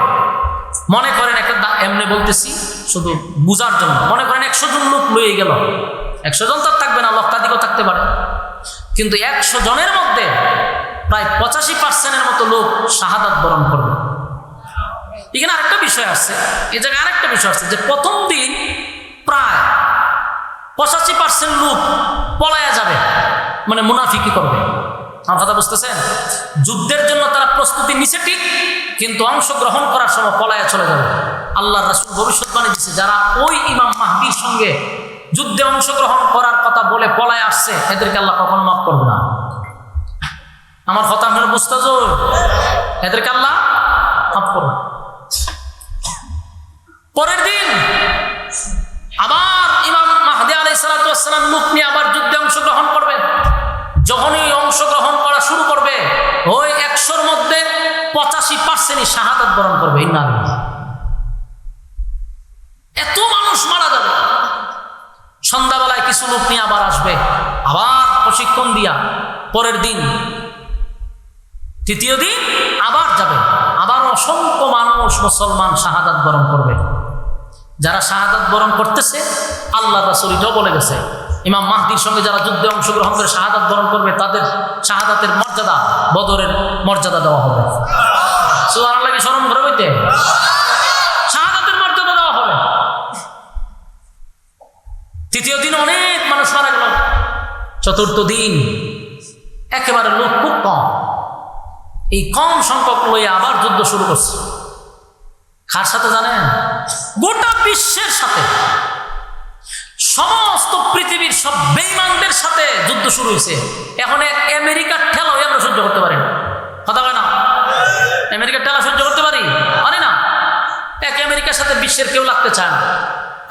মনে করেন একটা এমনি বলতেছি শুধু বুঝার জন্য, মনে করেন 100 জন লোক লয়ে গেল, 100 জন তো থাকবে না, লক্ষাধিকও থাকতে পারে, কিন্তু 100 জনের মধ্যে প্রায় 85% মতো লোক শাহাদাত বরণ করবে। এখানে আরেকটা বিষয় আসছে, এই জায়গায় আরেকটা বিষয় আসছে যে প্রথম দিন প্রায় 85% লোক পলায়া যাবে, মানে মুনাফিকি করবে। আমার কথা বুঝতেছেন? যুদ্ধের জন্য তারা প্রস্তুতি নিছে ঠিক, কিন্তু অংশগ্রহণ করার সময় পলায়া চলে যাবে। আল্লাহর রাসূল ভবিষ্যৎবাণী দিচ্ছে, যারা ওই ইমাম মাহদীর সঙ্গে যুদ্ধে অংশগ্রহণ করার কথা বলে পলায় আসছে, এদেরকে আল্লাহ কখনো মাফ করবে না। আমার কথা আপনারা বুঝতেছ? এদেরকে আল্লাহ মাফ করবে। পরের দিন আবার ইমাম মাহদী আলাইহিস সালাতু ওয়াস সালাম লোক নিয়ে আবার যুদ্ধে অংশগ্রহণ করবে। যখনই অংশগ্রহণ করা শুরু করবে, ওই 100-র মধ্যে 85%ই শাহাদাত বরণ করবে। এত মানুষ মারা যাবে। সন্ধ্যাবেলায় কিছু লোক নিয়ে আবার আসবে, আবার প্রশিক্ষণ দিয়া পরের দিন, তৃতীয় দিন আবার যাবে, আবার অসংখ্য মানুষ মুসলমান শাহাদাত বরণ করবে। যারা শাহাদাত বরণ করতেছে, আল্লাহর রাসূল এটাও বলে গেছে, ইমাম মাহদীর সঙ্গে যারা যুদ্ধে অংশগ্রহণ করে শাহাদাত বরণ করবে, তাদের শাহাদাতের মর্যাদা বদরের মর্যাদা দেওয়া হবে। সুবহানাল্লাহ, কি শরম করে বইতে? শাহাদাতের মর্যাদা দেওয়া হবে। তৃতীয় দিন অনেক মানুষ মারা গেল। চতুর্থ দিন একেবারে লোক খুব কম। এই কম সংখ্যক লইয়া আবার যুদ্ধ শুরু করছে। কার সাথে জানেন? গোটা বিশ্বের সাথে, সমস্ত পৃথিবীর সব বেঈমানদের সাথে যুদ্ধ শুরু হয়েছে। এখন আমেরিকার ঠেলাও আমরা সহ্য করতে পারি কথা হয় না? আমেরিকার ঠেলা সহ্য করতে পারি না। এক আমেরিকার সাথে বিশ্বের কেউ লাগতে চায় না।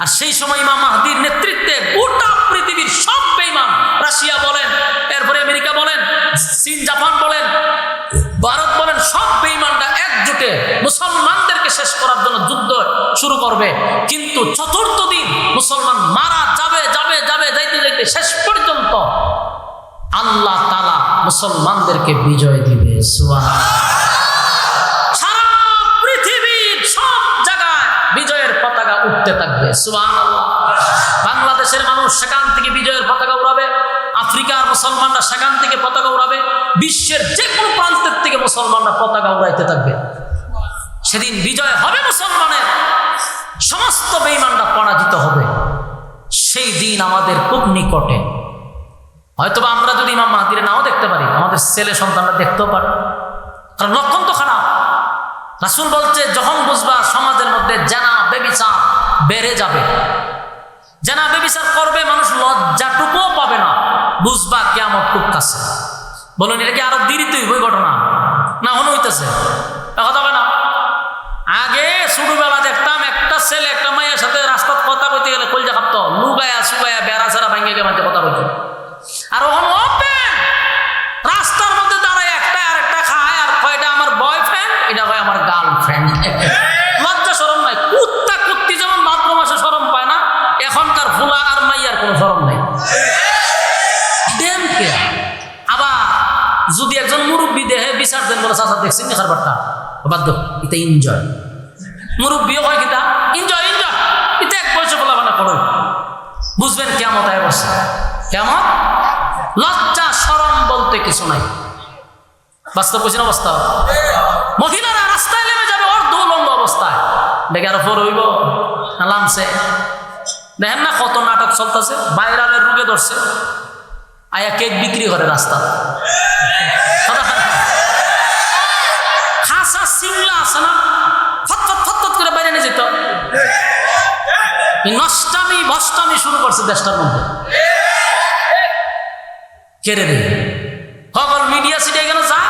আর সেই সময় ইমাম মাহদীর নেতৃত্বে গোটা পৃথিবীর সব বেঈমান, রাশিয়া বলেন, এরপরে আমেরিকা বলেন, চীন জাপান বলেন, ভারত বলেন, সব বেঈমানরা একজোটে মুসলমানদেরকে শেষ করার জন্য যুদ্ধ শুরু করবে। কিন্তু চতুর্থ দিন মুসলমান মারা যাবে যাইতে যাইতে শেষ পর্যন্ত আল্লাহ তাআলা মুসলমানদেরকে বিজয় দিবে। সুবহানাল্লাহ। সারা পৃথিবীর সব জায়গায় বিজয়ের পতাকা উঠতে থাকবে। সুবহানাল্লাহ। বাংলাদেশের মানুষ সেখান থেকে বিজয়ের পতাকা উড়াবে, আফ্রিকার মুসলমানরা সেখান থেকে পতাকা উড়াবে, বিশ্বের যে কোনো প্রান্তের থেকে মুসলমানরা পতাকা উড়াইতে থাকবে। সেদিন বিজয় হবে মুসলমানের, সমস্ত বেঈমানরা পরাজিত হবে। সেই দিন আমাদের খুব নিকটে। হয়তোবা আমরা যদি ইমাম মাহদীরে নাও দেখতে পারি, আমাদের ছেলে সন্তানরা দেখতেও পারে, কারণ লক্ষণ তো খারাপ। রাসূল বলছে, যখন বুঝবা সমাজের মধ্যে জেনা ব্যভিচার বেড়ে যাবে, জেনা ব্যভিচার করবে, মানুষ লজ্জাটুকুও পাবে না, বুঝবা কিয়ামত খুব কাছে। বলুন, এটা কি আরো দেরিতে হইব ঘটনা না হন হইতেছে? কথা হয় না? আগে ছোটবেলা দেখতাম একটা ছেলে একটা মায়ের সাথে রাস্তার কথা কইতে গেলে কলজা কাঁপতো, লুগায়া সুগায়া বেড়া ছাড়া ভাঙে গিয়ে মাঝে কথা বলতো। আর ওখানে ওপেন রাস্তার মধ্যে দাঁড়ায় একটা আর একটা খায়, আর কয়টা আমার বয়ফ্রেন্ড, এটা হয় আমার গার্লফ্রেন্ড। লজ্জা শরম নাই। কুত্তা কুত্তি যেমন ভাদ্র মাসে শরম পায় না, এখনকার ফুলা আর মাইয়ার কোনো শরম নাই। আবার যদি একজন মুরব্বী দেহে বিচার দেন, বলে চাচা দেখছেন না খারবারটা, বাধ্য এটা এনজয়। মুরব্বীও হয় কিতা এনজয় এটা এক বয়সে বলা মানে করো, বুঝবেন কিয়ামত আয় বসে। কেমন লজ্জা শরম বলতে কিছু নাই। বাস্তব বুঝিন অবস্থা। মহিলারা রাস্তায় নেমে যাবে অর্ধউলঙ্গ অবস্থায়, দেখে আরো পর হইব নামছে। দেখেন না কত নাটক চলতেছে, ভাইরালের রোগে ধরছে, আয়া কেক বিক্রি করে রাস্তা। খাসা সিংলা আছে না, ফট করে বাইরে নিয়ে যেত। নষ্টামি ভষ্টামি শুরু করছে দেশটার মধ্যে। কেড়ে রে সকল মিডিয়া সিটে গেল, যা